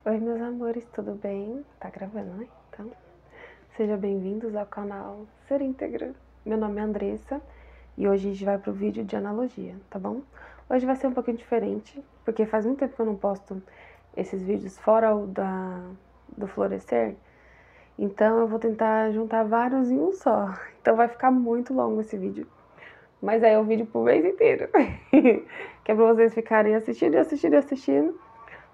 Oi, meus amores, tudo bem? Tá gravando, né? Então, sejam bem-vindos ao canal Ser Íntegra. Meu nome é Andressa e hoje a gente vai pro vídeo de analogia, tá bom? Hoje vai ser um pouquinho diferente, porque faz muito tempo que eu não posto esses vídeos fora do florescer, então eu vou tentar juntar vários em um só. Então vai ficar muito longo esse vídeo, mas aí é o vídeo pro mês inteiro, que é pra vocês ficarem assistindo e assistindo e assistindo.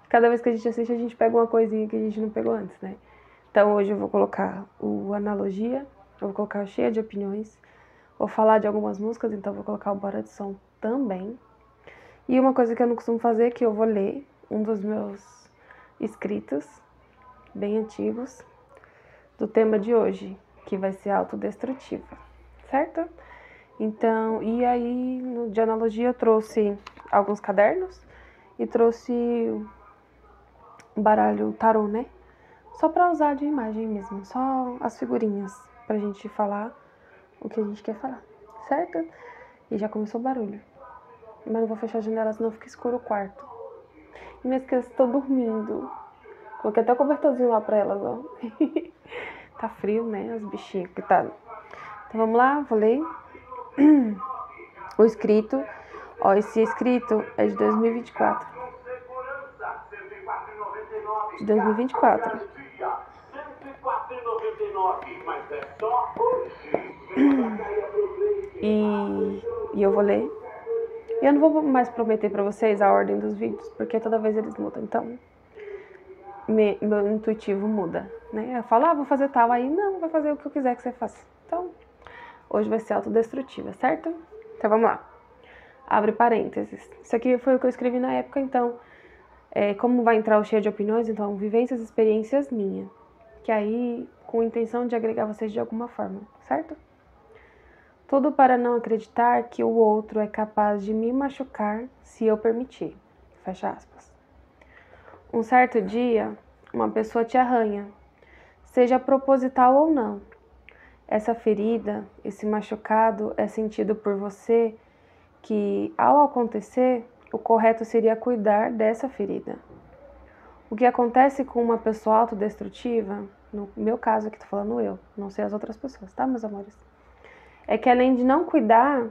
Cada vez que a gente assiste, a gente pega uma coisinha que a gente não pegou antes, né? Então hoje eu vou colocar o Analogia, eu vou colocar o Cheia de Opiniões, vou falar de algumas músicas, então eu vou colocar o Bora de Som também. E uma coisa que eu não costumo fazer é que eu vou ler um dos meus escritos, bem antigos, do tema de hoje, que vai ser autodestrutiva, certo? Então, e aí, de analogia, eu trouxe alguns cadernos e trouxe baralho tarô, né? Só pra usar de imagem mesmo, só as figurinhas pra gente falar o que a gente quer falar, certo? E já começou o barulho. Mas não vou fechar a janela, senão fica escuro o quarto. E minhas crianças estão dormindo. Coloquei até o cobertorzinho lá pra elas, ó. Tá frio, né? Os bichinhos que tá. Então vamos lá, vou ler. O escrito. Ó, esse escrito é de 2024. De 2024. E eu vou ler. E eu não vou mais prometer pra vocês a ordem dos vídeos, porque toda vez eles mudam. Então, meu intuitivo muda, né? Eu falo, vou fazer tal, aí não, vai fazer o que eu quiser que você faça. Então, hoje vai ser autodestrutiva, certo? Então, vamos lá. Abre parênteses. Isso aqui foi o que eu escrevi na época, então, como vai entrar o cheio de opiniões, então, vivências e experiências minhas. Que aí, com a intenção de agregar vocês de alguma forma, certo? Tudo para não acreditar que o outro é capaz de me machucar se eu permitir. Fecha aspas. Um certo dia, uma pessoa te arranha, seja proposital ou não. Essa ferida, esse machucado é sentido por você que, ao acontecer, o correto seria cuidar dessa ferida. O que acontece com uma pessoa autodestrutiva, no meu caso aqui tô falando eu, não sei as outras pessoas, tá, meus amores? É que além de não cuidar,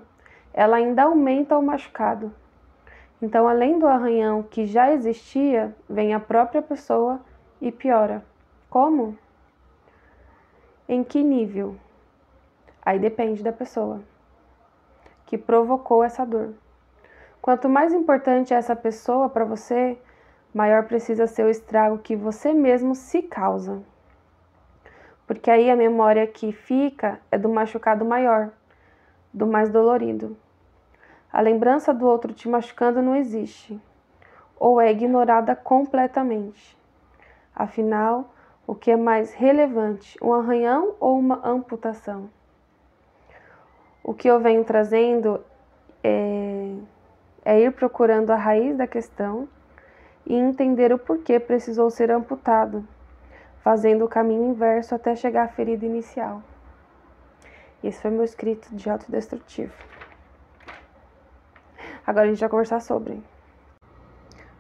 ela ainda aumenta o machucado. Então, além do arranhão que já existia, vem a própria pessoa e piora. Como? Em que nível? Aí depende da pessoa que provocou essa dor. Quanto mais importante é essa pessoa para você, maior precisa ser o estrago que você mesmo se causa. Porque aí a memória que fica é do machucado maior, do mais dolorido. A lembrança do outro te machucando não existe, ou é ignorada completamente. Afinal, o que é mais relevante, um arranhão ou uma amputação? O que eu venho trazendo é ir procurando a raiz da questão e entender o porquê precisou ser amputado, fazendo o caminho inverso até chegar à ferida inicial. Esse foi meu escrito de autodestrutivo. Agora a gente vai conversar sobre.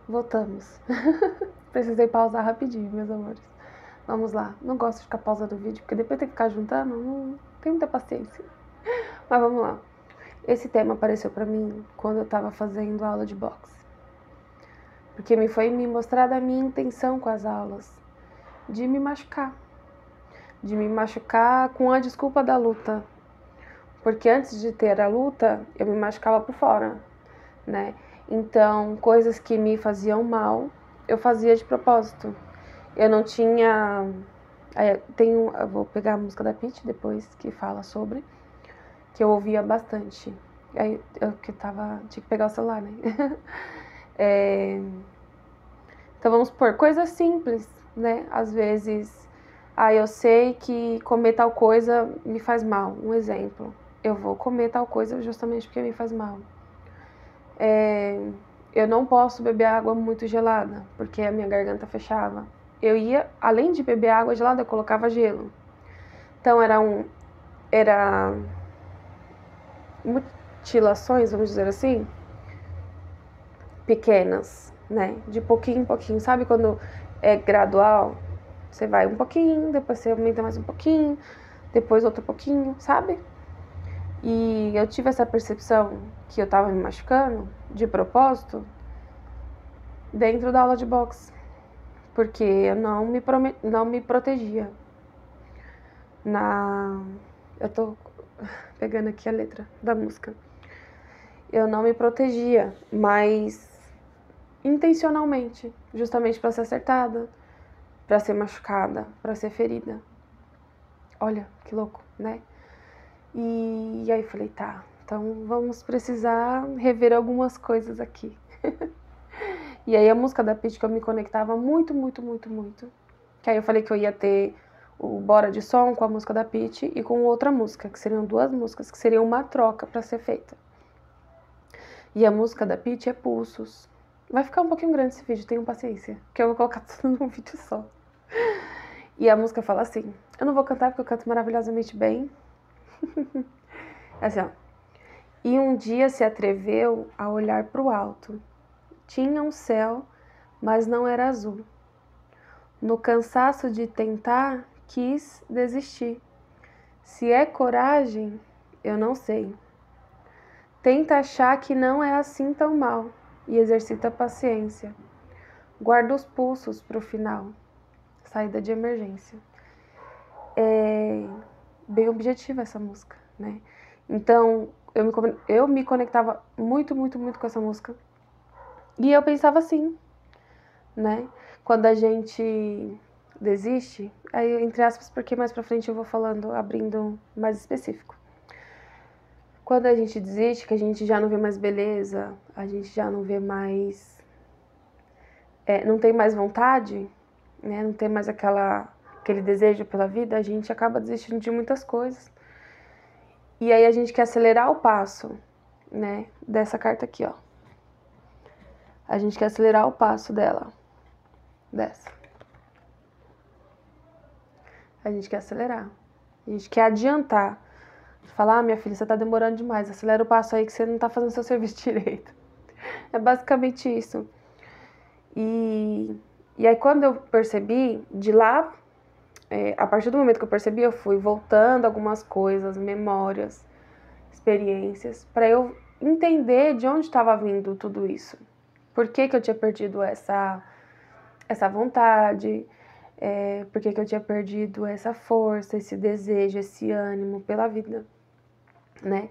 Voltamos. Precisei pausar rapidinho, meus amores. Vamos lá. Não gosto de ficar pausando o vídeo, porque depois tem que ficar juntando, não tenho muita paciência. Mas vamos lá. Esse tema apareceu pra mim quando eu tava fazendo aula de boxe. Porque me foi me mostrada a minha intenção com as aulas. De me machucar. De me machucar com a desculpa da luta. Porque antes de ter a luta, eu me machucava por fora, né? Então, coisas que me faziam mal, eu fazia de propósito. Eu não tinha... Eu vou pegar a música da Pitty depois, que fala sobre, que eu ouvia bastante. Aí tinha que pegar o celular, né? Então vamos supor, coisas simples, né? Às vezes, eu sei que comer tal coisa me faz mal. Um exemplo, eu vou comer tal coisa justamente porque me faz mal. Eu não posso beber água muito gelada, porque a minha garganta fechava. Eu ia, além de beber água gelada, eu colocava gelo. Então era mutilações, vamos dizer assim, pequenas, né? De pouquinho em pouquinho. Sabe quando é gradual. Você vai um pouquinho, depois você aumenta mais um pouquinho, depois outro pouquinho, sabe? E eu tive essa percepção que eu tava me machucando de propósito dentro da aula de boxe, porque eu não me protegia. Eu tô pegando aqui a letra da música. Eu não me protegia, mas intencionalmente, justamente para ser acertada, para ser machucada, para ser ferida. Olha, que louco, né? E aí falei, tá, então vamos precisar rever algumas coisas aqui. E aí a música da Pitty que eu me conectava muito, que aí eu falei que eu ia ter o Bora de Som com a música da Pitty e com outra música, que seriam duas músicas, que seriam uma troca para ser feita. E a música da Pitty é Pulsos. Vai ficar um pouquinho grande esse vídeo, tenham paciência, que eu vou colocar tudo num vídeo só. E a música fala assim, eu não vou cantar porque eu canto maravilhosamente bem. Assim, ó. E um dia se atreveu a olhar pro alto. Tinha um céu, mas não era azul. No cansaço de tentar, quis desistir. Se é coragem, eu não sei. Tenta achar que não é assim tão mal e exercita a paciência. Guarda os pulsos pro final. Saída de emergência. É bem objetiva essa música, né? Então, eu me conectava muito com essa música. E eu pensava assim, né? Quando a gente desiste, aí entre aspas, porque mais pra frente eu vou falando, abrindo mais específico. Quando a gente desiste, que a gente já não vê mais beleza, a gente já não vê mais... não tem mais vontade, né? Não tem mais aquele desejo pela vida, a gente acaba desistindo de muitas coisas. E aí a gente quer acelerar o passo, né? Dessa carta aqui, ó. A gente quer acelerar o passo dela. Dessa. A gente quer acelerar. A gente quer adiantar. Falar, minha filha, você tá demorando demais. Acelera o passo aí que você não tá fazendo seu serviço direito. É basicamente isso. E aí quando eu percebi, de lá, a partir do momento que eu percebi, eu fui voltando algumas coisas, memórias, experiências, para eu entender de onde estava vindo tudo isso. Por que eu tinha perdido essa vontade, por que eu tinha perdido essa força, esse desejo, esse ânimo pela vida, né?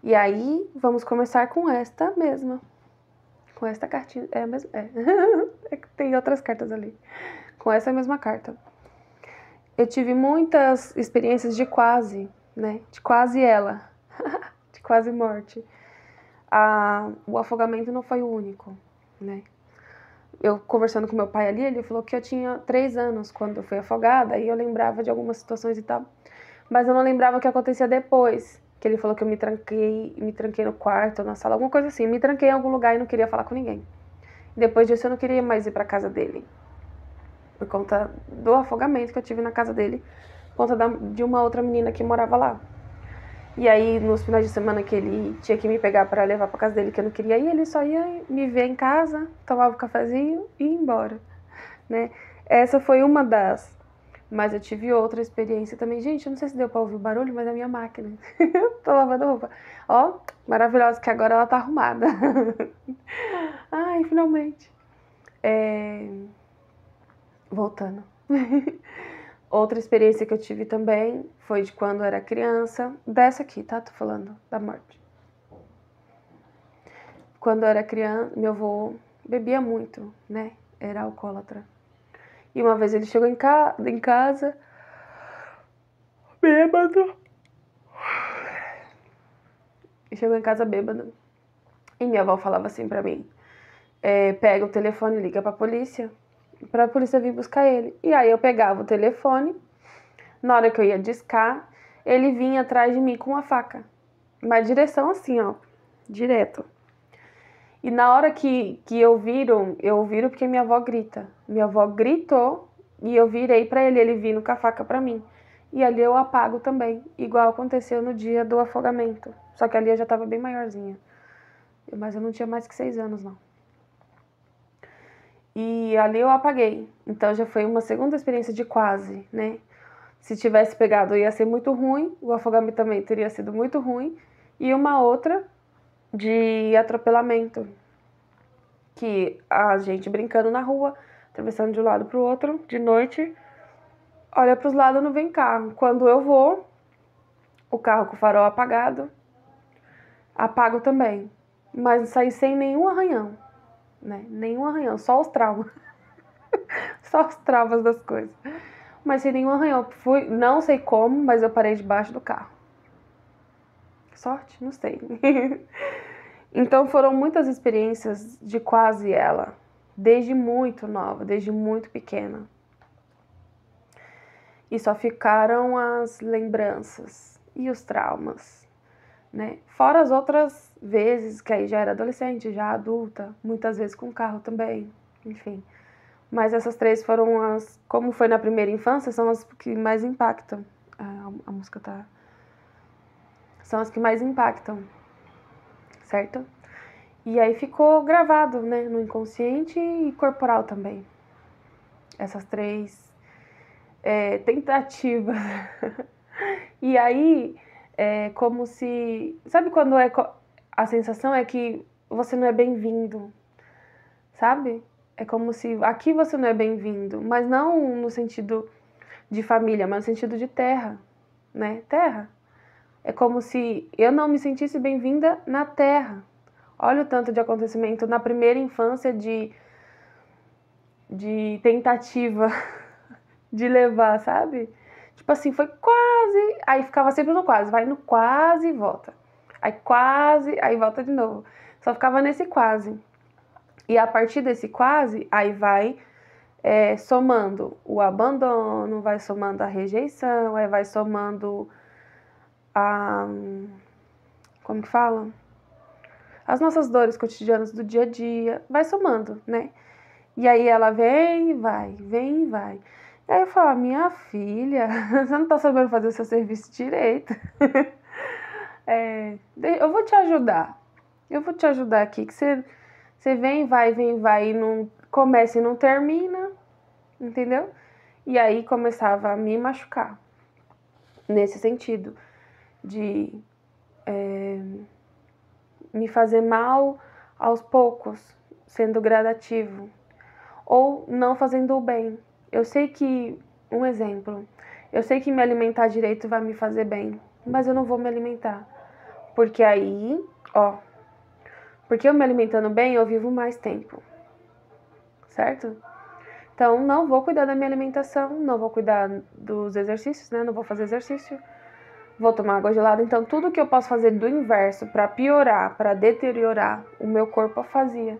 E aí, vamos começar com esta mesma. Com esta cartinha. É a mesma. É que tem outras cartas ali. Com essa mesma carta. Eu tive muitas experiências de quase, né? De quase ela. De quase morte. O afogamento não foi o único, né? Eu conversando com meu pai ali, ele falou que eu tinha 3 anos quando eu fui afogada, e eu lembrava de algumas situações e tal, mas eu não lembrava o que acontecia depois, que ele falou que eu me tranquei no quarto, na sala, alguma coisa assim, me tranquei em algum lugar e não queria falar com ninguém. Depois disso eu não queria mais ir pra casa dele, por conta do afogamento que eu tive na casa dele, por conta de uma outra menina que morava lá. E aí, nos finais de semana que ele tinha que me pegar para levar pra casa dele, que eu não queria ir, ele só ia me ver em casa, tomava um cafezinho e ia embora, né? Essa foi uma das. Mas eu tive outra experiência também. Gente, eu não sei se deu pra ouvir o barulho, mas é a minha máquina. Tô lavando roupa. Ó, maravilhosa, que agora ela tá arrumada. Ai, finalmente. Voltando. Outra experiência que eu tive também foi de quando eu era criança. Dessa aqui, tá? Tô falando da morte. Quando eu era criança, meu avô bebia muito, né? Era alcoólatra. E uma vez ele chegou em casa, bêbado. E chegou em casa bêbado. E minha avó falava assim pra mim, pega o telefone e liga pra polícia vir buscar ele. E aí eu pegava o telefone, na hora que eu ia discar, ele vinha atrás de mim com uma faca. Uma direção assim, ó, direto. E na hora que eu viro porque minha avó grita. Minha avó gritou e eu virei pra ele vindo com a faca pra mim. E ali eu apago também, igual aconteceu no dia do afogamento. Só que ali eu já tava bem maiorzinha. Mas eu não tinha mais que 6 anos, não. E ali eu apaguei. Então já foi uma segunda experiência de quase, né? Se tivesse pegado ia ser muito ruim, o afogamento também teria sido muito ruim. E uma outra de atropelamento, que a gente brincando na rua, atravessando de um lado para o outro, de noite, olha para os lados, não vem carro. Quando eu vou, o carro com o farol apagado, apago também. Mas saí sem nenhum arranhão, né? Nenhum arranhão, só os traumas. Só os traumas das coisas. Mas sem nenhum arranhão. Fui, não sei como, mas eu parei debaixo do carro. Sorte? Não sei. Então foram muitas experiências de quase ela. Desde muito nova, desde muito pequena. E só ficaram as lembranças e os traumas, né? Fora as outras vezes, que aí já era adolescente, já adulta, muitas vezes com carro também, enfim. Mas essas três foram as, como foi na primeira infância, são as que mais impactam. A música tá... São as que mais impactam, certo? E aí ficou gravado, né, no inconsciente e corporal também. Essas três tentativas. E aí, como se... Sabe quando a sensação é que você não é bem-vindo, sabe? É como se aqui você não é bem-vindo, mas não no sentido de família, mas no sentido de terra, né? Terra. É como se eu não me sentisse bem-vinda na terra. Olha o tanto de acontecimento na primeira infância de tentativa de levar, sabe? Tipo assim, foi quase, aí ficava sempre no quase, vai no quase e volta. Aí quase, aí volta de novo. Só ficava nesse quase. E a partir desse quase, aí vai somando o abandono, vai somando a rejeição, aí vai somando a... Como que fala? As nossas dores cotidianas do dia a dia, vai somando, né? E aí ela vem e vai, vem e vai. E aí eu falo, minha filha, você não tá sabendo fazer seu serviço direito. Eu vou te ajudar. Eu vou te ajudar aqui, que você vem e vai, e não começa e não termina, entendeu? E aí começava a me machucar. Nesse sentido, de me fazer mal aos poucos, sendo gradativo. Ou não fazendo o bem. Eu sei que, um exemplo, eu sei que me alimentar direito vai me fazer bem, mas eu não vou me alimentar. Porque aí, porque eu me alimentando bem, eu vivo mais tempo. Certo? Então, não vou cuidar da minha alimentação, não vou cuidar dos exercícios, né? Não vou fazer exercício, vou tomar água gelada. Então, tudo que eu posso fazer do inverso para piorar, para deteriorar o meu corpo, eu fazia.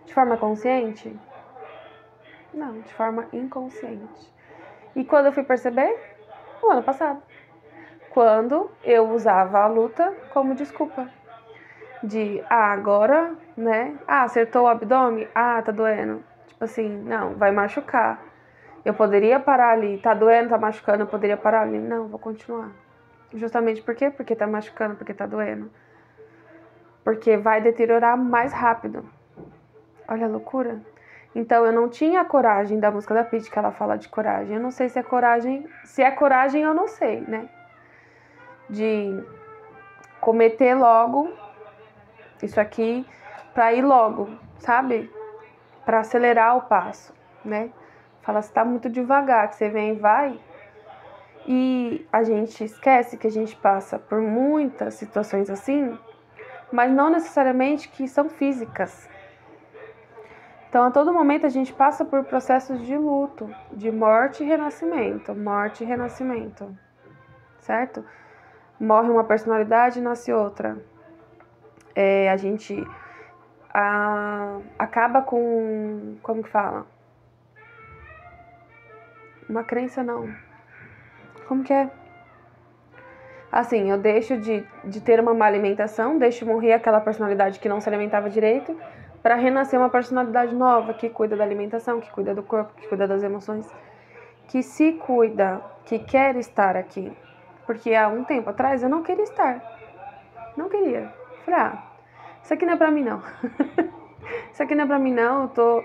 De forma consciente? Não, de forma inconsciente. E quando eu fui perceber? O ano passado. Quando eu usava a luta como desculpa. De, agora, né? Acertou o abdômen? Tá doendo. Tipo assim, não, vai machucar. Eu poderia parar ali. Tá doendo, tá machucando, eu poderia parar ali. Não, vou continuar. Justamente por quê? Porque tá machucando, porque tá doendo. Porque vai deteriorar mais rápido. Olha a loucura. Então eu não tinha a coragem da música da Pitty, que ela fala de coragem. Eu não sei se é coragem. Se é coragem, eu não sei, né? De cometer logo isso aqui pra ir logo, sabe? Pra acelerar o passo, né? Fala, você tá muito devagar, que você vem e vai. E a gente esquece que a gente passa por muitas situações assim, mas não necessariamente que são físicas. Então, a todo momento a gente passa por processos de luto, de morte e renascimento, certo? Morre uma personalidade e nasce outra. A gente acaba com, como que fala? Uma crença não. Como que é? Assim, eu deixo de ter uma má alimentação, deixo morrer aquela personalidade que não se alimentava direito, para renascer uma personalidade nova, que cuida da alimentação, que cuida do corpo, que cuida das emoções, que se cuida, que quer estar aqui. Porque há um tempo atrás eu não queria estar. Não queria. Falei, Isso aqui não é pra mim, não. Isso aqui não é pra mim, não. Eu tô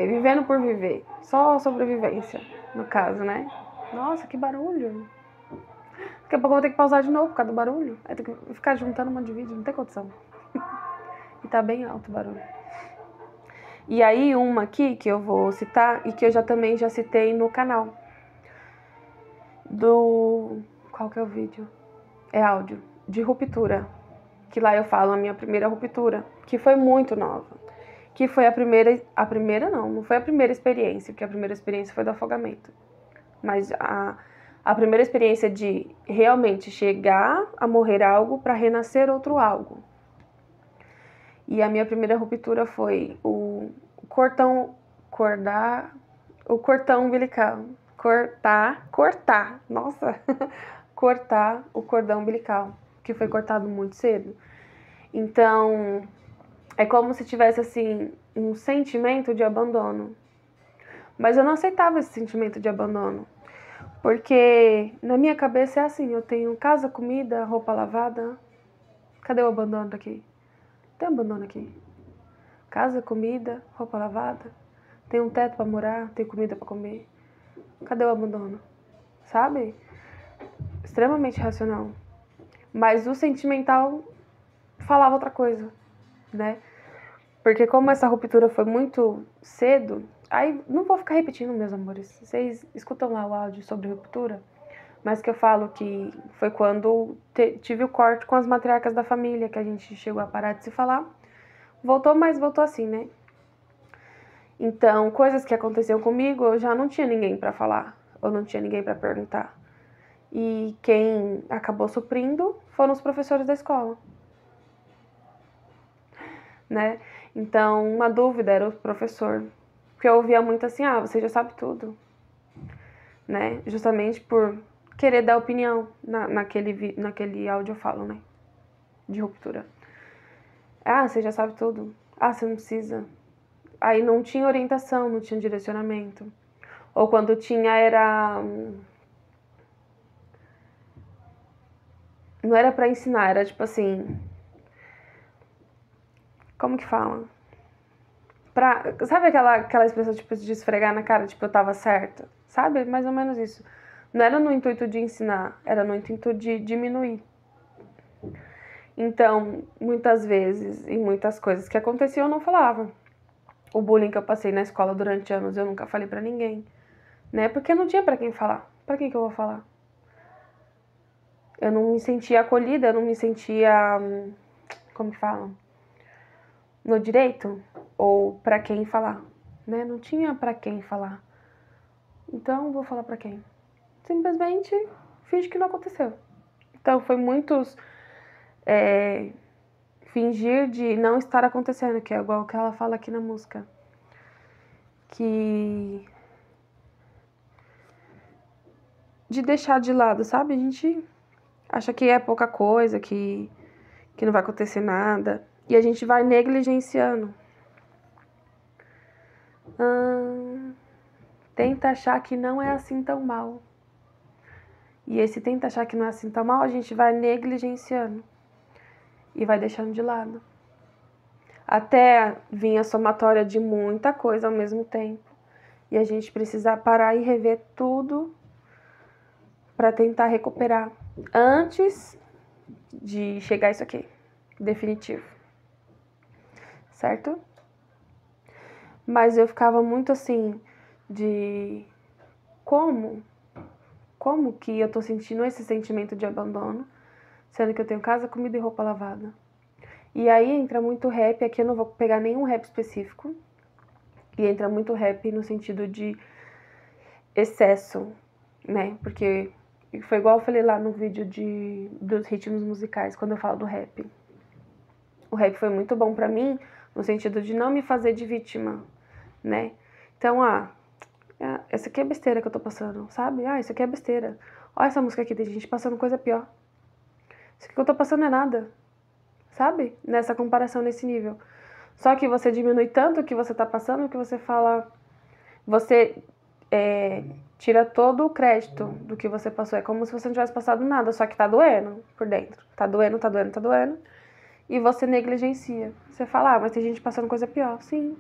vivendo por viver. Só sobrevivência, no caso, né? Nossa, que barulho. Daqui a pouco eu vou ter que pausar de novo por causa do barulho. Aí tem que ficar juntando um monte de vídeo, não tem condição. E tá bem alto o barulho. E aí uma aqui que eu vou citar e que eu também já citei no canal. Qual que é o vídeo? É áudio. De ruptura. Que lá eu falo a minha primeira ruptura. Que foi muito nova. Que foi a primeira não foi a primeira experiência. Porque a primeira experiência foi do afogamento. Mas a primeira experiência de realmente chegar a morrer algo para renascer outro algo. E a minha primeira ruptura foi o cordão umbilical. Nossa! Cortar o cordão umbilical, que foi cortado muito cedo. Então, é como se tivesse, assim, um sentimento de abandono. Mas eu não aceitava esse sentimento de abandono. Porque na minha cabeça é assim, eu tenho casa, comida, roupa lavada. Cadê o abandono daqui? Tem abandono aqui. Casa, comida, roupa lavada. Tem um teto pra morar, tem comida pra comer. Cadê o abandono? Sabe? Extremamente racional. Mas o sentimental falava outra coisa, né? Porque como essa ruptura foi muito cedo, aí não vou ficar repetindo, meus amores. Vocês escutam lá o áudio sobre ruptura, mas que eu falo que foi quando tive o corte com as matriarcas da família, que a gente chegou a parar de se falar. Voltou, mas voltou assim, né? Então, coisas que aconteceram comigo, eu já não tinha ninguém pra falar, ou não tinha ninguém pra perguntar. E quem acabou suprindo foram os professores da escola, né? Então, uma dúvida era o professor, porque eu ouvia muito assim, você já sabe tudo, né? Justamente por querer dar opinião naquele áudio eu falo, né? De ruptura. Você já sabe tudo. Você não precisa. Aí não tinha orientação, não tinha direcionamento. Ou quando tinha não era pra ensinar, era tipo assim... Como que fala? Sabe aquela expressão tipo de esfregar na cara, tipo, eu tava certa? Sabe? Mais ou menos isso. Não era no intuito de ensinar, era no intuito de diminuir. Então, muitas vezes, e muitas coisas que aconteciam, eu não falava. O bullying que eu passei na escola durante anos, eu nunca falei pra ninguém, né? Porque não tinha pra quem falar. Pra quem que eu vou falar? Eu não me sentia acolhida, eu não me sentia... Como que falam? No direito, ou pra quem falar, né? Não tinha pra quem falar. Então, vou falar pra quem? Simplesmente finge que não aconteceu. Então, foi muitos fingir de não estar acontecendo, que é igual o que ela fala aqui na música. Que... De deixar de lado, sabe? A gente acha que é pouca coisa, que não vai acontecer nada. E a gente vai negligenciando. Tenta achar que não é assim tão mal. E esse tenta achar que não é assim tão mal, a gente vai negligenciando. E vai deixando de lado. Até vir a somatória de muita coisa ao mesmo tempo. E a gente precisa parar e rever tudo para tentar recuperar antes de chegar a isso aqui, definitivo. Certo? Mas eu ficava muito assim, de como que eu tô sentindo esse sentimento de abandono, sendo que eu tenho casa, comida e roupa lavada. E aí entra muito rap, aqui eu não vou pegar nenhum rap específico, e entra muito rap no sentido de excesso, né? Porque foi igual eu falei lá no vídeo dos ritmos musicais, quando eu falo do rap. O rap foi muito bom pra mim, no sentido de não me fazer de vítima, né? Então, essa aqui é besteira que eu tô passando, sabe? Isso aqui é besteira. Olha essa música aqui, tem gente passando coisa pior. Isso aqui que eu tô passando é nada, sabe? Nessa comparação, nesse nível. Só que você diminui tanto o que você tá passando que você fala... Você tira todo o crédito do que você passou. É como se você não tivesse passado nada, só que tá doendo por dentro. Tá doendo, tá doendo, tá doendo. e você negligencia. Você fala, mas tem gente passando coisa pior. Sim.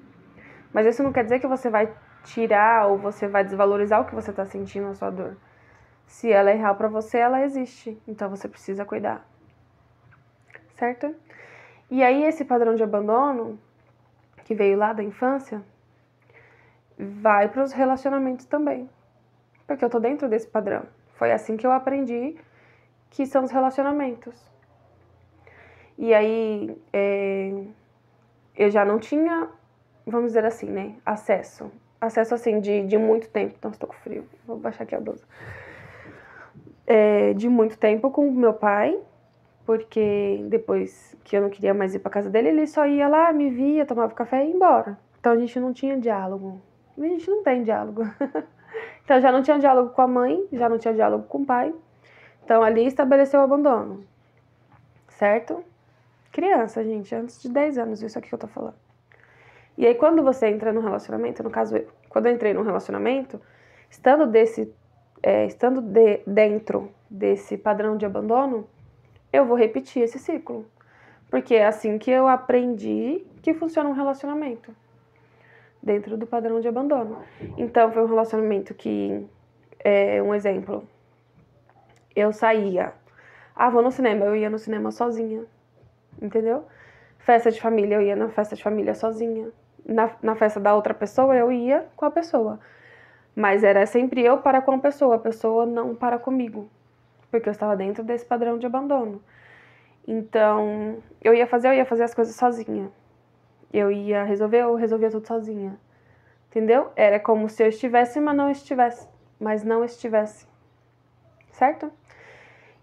Mas isso não quer dizer que você vai tirar ou você vai desvalorizar o que você tá sentindo, a sua dor. Se ela é real pra você, ela existe. Então você precisa cuidar. Certo? E aí esse padrão de abandono, que veio lá da infância, vai pros relacionamentos também. Porque eu tô dentro desse padrão. Foi assim que eu aprendi que são os relacionamentos. E aí, eu já não tinha, vamos dizer assim, né, acesso. Acesso, assim, de muito tempo. Nossa, tô com frio. Vou baixar aqui a blusa. De muito tempo com o meu pai, porque depois que eu não queria mais ir pra casa dele, ele só ia lá, me via, tomava café e ia embora. Então a gente não tinha diálogo. A gente não tem diálogo. Então já não tinha diálogo com a mãe, já não tinha diálogo com o pai. Então ali estabeleceu o abandono. Certo? Criança, gente, antes de 10 anos, isso aqui que eu tô falando. E aí quando você entra no relacionamento, no caso eu, quando eu entrei no relacionamento, estando dentro desse padrão de abandono, eu vou repetir esse ciclo. Porque é assim que eu aprendi que funciona um relacionamento. Dentro do padrão de abandono. Então, foi um relacionamento que, um exemplo, eu saía. Vou no cinema, eu ia no cinema sozinha. Entendeu? Festa de família, eu ia na festa de família sozinha. Na festa da outra pessoa, eu ia com a pessoa. Mas era sempre eu para com a pessoa não para comigo. Porque eu estava dentro desse padrão de abandono. Então, eu ia fazer as coisas sozinha. Eu resolvia tudo sozinha. Entendeu? Era como se eu estivesse, mas não estivesse. Certo?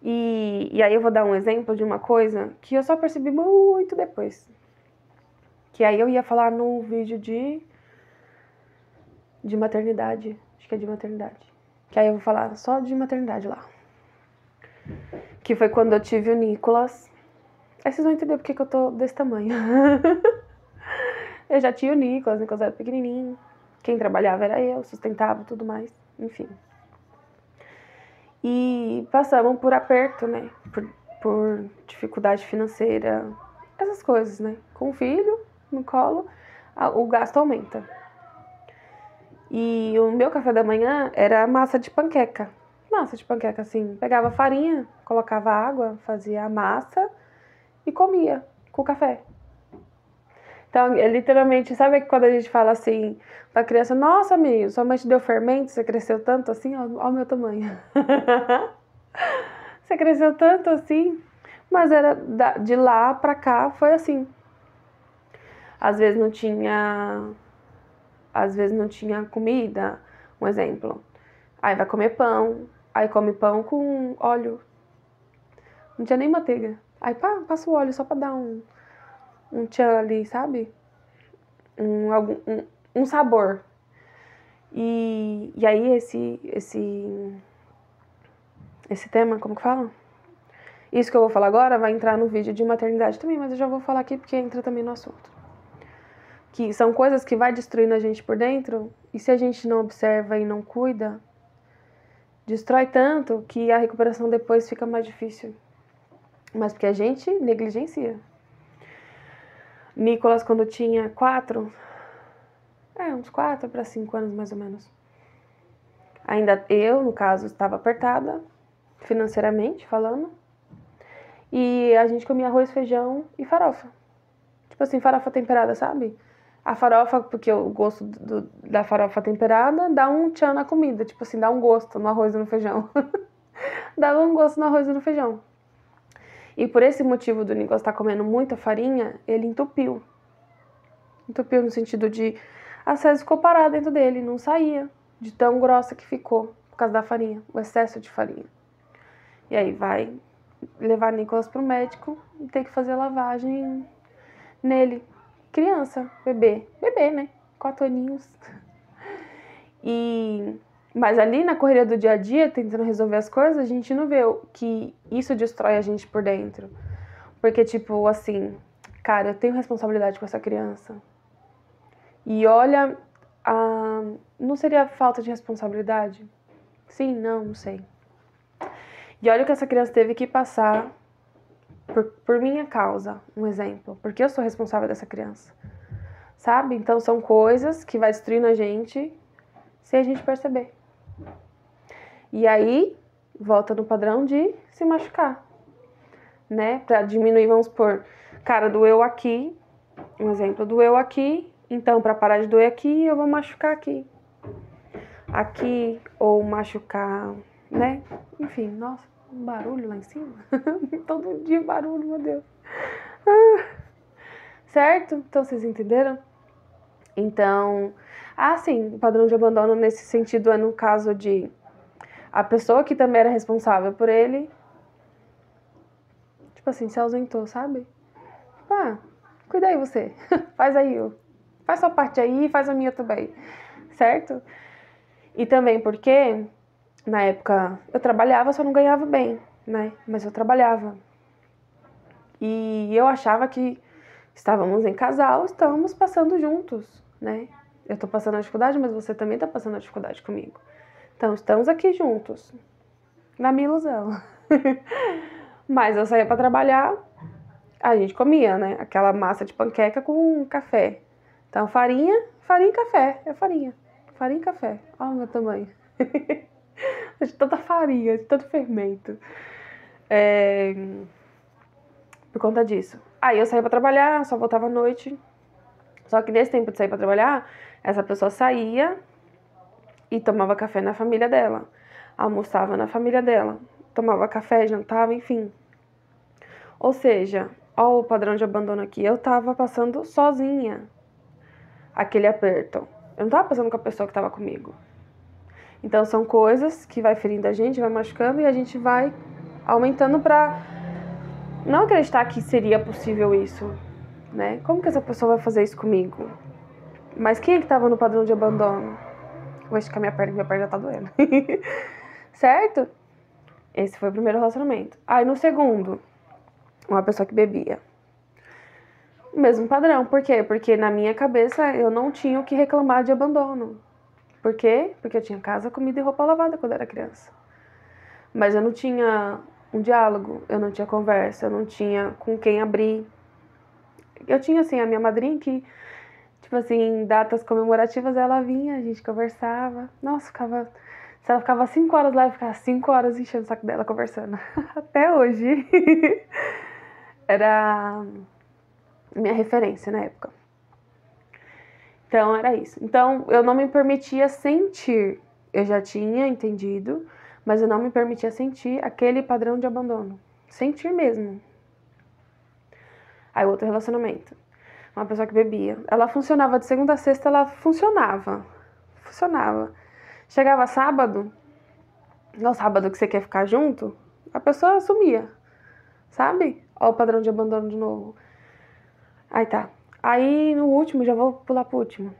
E aí eu vou dar um exemplo de uma coisa que eu só percebi muito depois. Que aí eu ia falar no vídeo de maternidade. Acho que é de maternidade. Que aí eu vou falar só de maternidade lá. Que foi quando eu tive o Nicolas. Aí vocês vão entender porque que eu tô desse tamanho. Eu já tinha o Nicolas era pequenininho. Quem trabalhava era eu, sustentava e tudo mais. Enfim. E passamos por aperto, né? Por dificuldade financeira. Essas coisas, né? Com o filho no colo, o gasto aumenta. E o meu café da manhã era massa de panqueca. Massa de panqueca, assim. Pegava farinha, colocava água, fazia a massa e comia com café. Então, literalmente, sabe quando a gente fala assim pra criança, nossa, menino, sua mãe te deu fermento, você cresceu tanto assim, ó o meu tamanho. Você cresceu tanto assim, mas era de lá pra cá, foi assim. Às vezes não tinha comida, um exemplo. Aí vai comer pão, aí come pão com óleo. Não tinha nem manteiga. Aí passa o óleo só pra dar um tchan ali, sabe? Um sabor. E aí esse tema, como que fala? Isso que eu vou falar agora vai entrar no vídeo de maternidade também, mas eu já vou falar aqui porque entra também no assunto. Que são coisas que vai destruindo a gente por dentro, e se a gente não observa e não cuida, destrói tanto que a recuperação depois fica mais difícil. Mas porque a gente negligencia. Nicolas, quando tinha uns 4 para 5 anos mais ou menos. Ainda eu, no caso, estava apertada, financeiramente falando. E a gente comia arroz, feijão e farofa. Tipo assim, farofa temperada, sabe? A farofa, porque o gosto da farofa temperada dá um tchan na comida. Tipo assim, dá um gosto no arroz e no feijão. Dava um gosto no arroz e no feijão. E por esse motivo do Nicolas estar comendo muita farinha, ele entupiu. Entupiu no sentido de a fezes ficou parada dentro dele, não saía. De tão grossa que ficou por causa da farinha, o excesso de farinha. E aí vai levar Nicolas pro médico e ter que fazer lavagem nele. Criança, bebê, né? 4 aninhos. Mas ali na correria do dia a dia, tentando resolver as coisas, a gente não vê que isso destrói a gente por dentro. Porque, tipo, assim, cara, eu tenho responsabilidade com essa criança. E olha, não seria falta de responsabilidade? Sim, não sei. E olha o que essa criança teve que passar por minha causa, um exemplo, porque eu sou responsável dessa criança, sabe? Então são coisas que vai destruindo a gente sem a gente perceber. E aí, volta no padrão de se machucar, né? Pra diminuir, vamos supor, cara, doeu aqui, um exemplo, doeu aqui, então pra parar de doer aqui, eu vou machucar aqui. Aqui, ou machucar, né? Enfim, nossa, um barulho lá em cima. Todo dia barulho, meu Deus. Certo? Então, vocês entenderam? Então, sim, o padrão de abandono nesse sentido é no caso de a pessoa que também era responsável por ele, tipo assim, se ausentou, sabe? Tipo, cuida aí você, faz aí, faz sua parte aí, faz a minha também, certo? E também porque, na época, eu trabalhava, só não ganhava bem, né? Mas eu trabalhava. E eu achava que estávamos em casal, estávamos passando juntos, né? Eu tô passando a dificuldade, mas você também tá passando a dificuldade comigo. Então, estamos aqui juntos. Na minha ilusão. Mas eu saía pra trabalhar, a gente comia, né? Aquela massa de panqueca com café. Então, farinha e café. É farinha. Farinha e café. Olha o meu tamanho. De tanta farinha, de tanto fermento. Por conta disso. Aí eu saía pra trabalhar, só voltava à noite. Só que nesse tempo de sair pra trabalhar, essa pessoa saía e tomava café na família dela. Almoçava na família dela. Tomava café, jantava, enfim. Ou seja, ó o padrão de abandono aqui. Eu tava passando sozinha aquele aperto. Eu não tava passando com a pessoa que tava comigo. Então são coisas que vai ferindo a gente, vai machucando e a gente vai aumentando pra não acreditar que seria possível isso, né? Como que essa pessoa vai fazer isso comigo? Mas quem é que tava no padrão de abandono? Vou esticar minha perna já tá doendo. Certo? Esse foi o primeiro relacionamento. Aí no segundo, uma pessoa que bebia. Mesmo padrão. Por quê? Porque na minha cabeça eu não tinha o que reclamar de abandono. Por quê? Porque eu tinha casa, comida e roupa lavada quando era criança. Mas eu não tinha um diálogo, eu não tinha conversa, eu não tinha com quem abrir. Eu tinha, assim, a minha madrinha que, tipo assim, em datas comemorativas ela vinha, a gente conversava. Nossa, se ela ficava 5 horas lá, eu ficava 5 horas enchendo o saco dela conversando. Até hoje. Era minha referência na época. Então, era isso. Então, eu não me permitia sentir. Eu já tinha entendido, mas eu não me permitia sentir aquele padrão de abandono. Sentir mesmo. Aí, outro relacionamento. Uma pessoa que bebia. Ela funcionava de segunda a sexta, ela funcionava. Chegava sábado, no sábado que você quer ficar junto, a pessoa sumia. Sabe? Ó o padrão de abandono de novo. Aí tá. Aí no último, já vou pular pro último.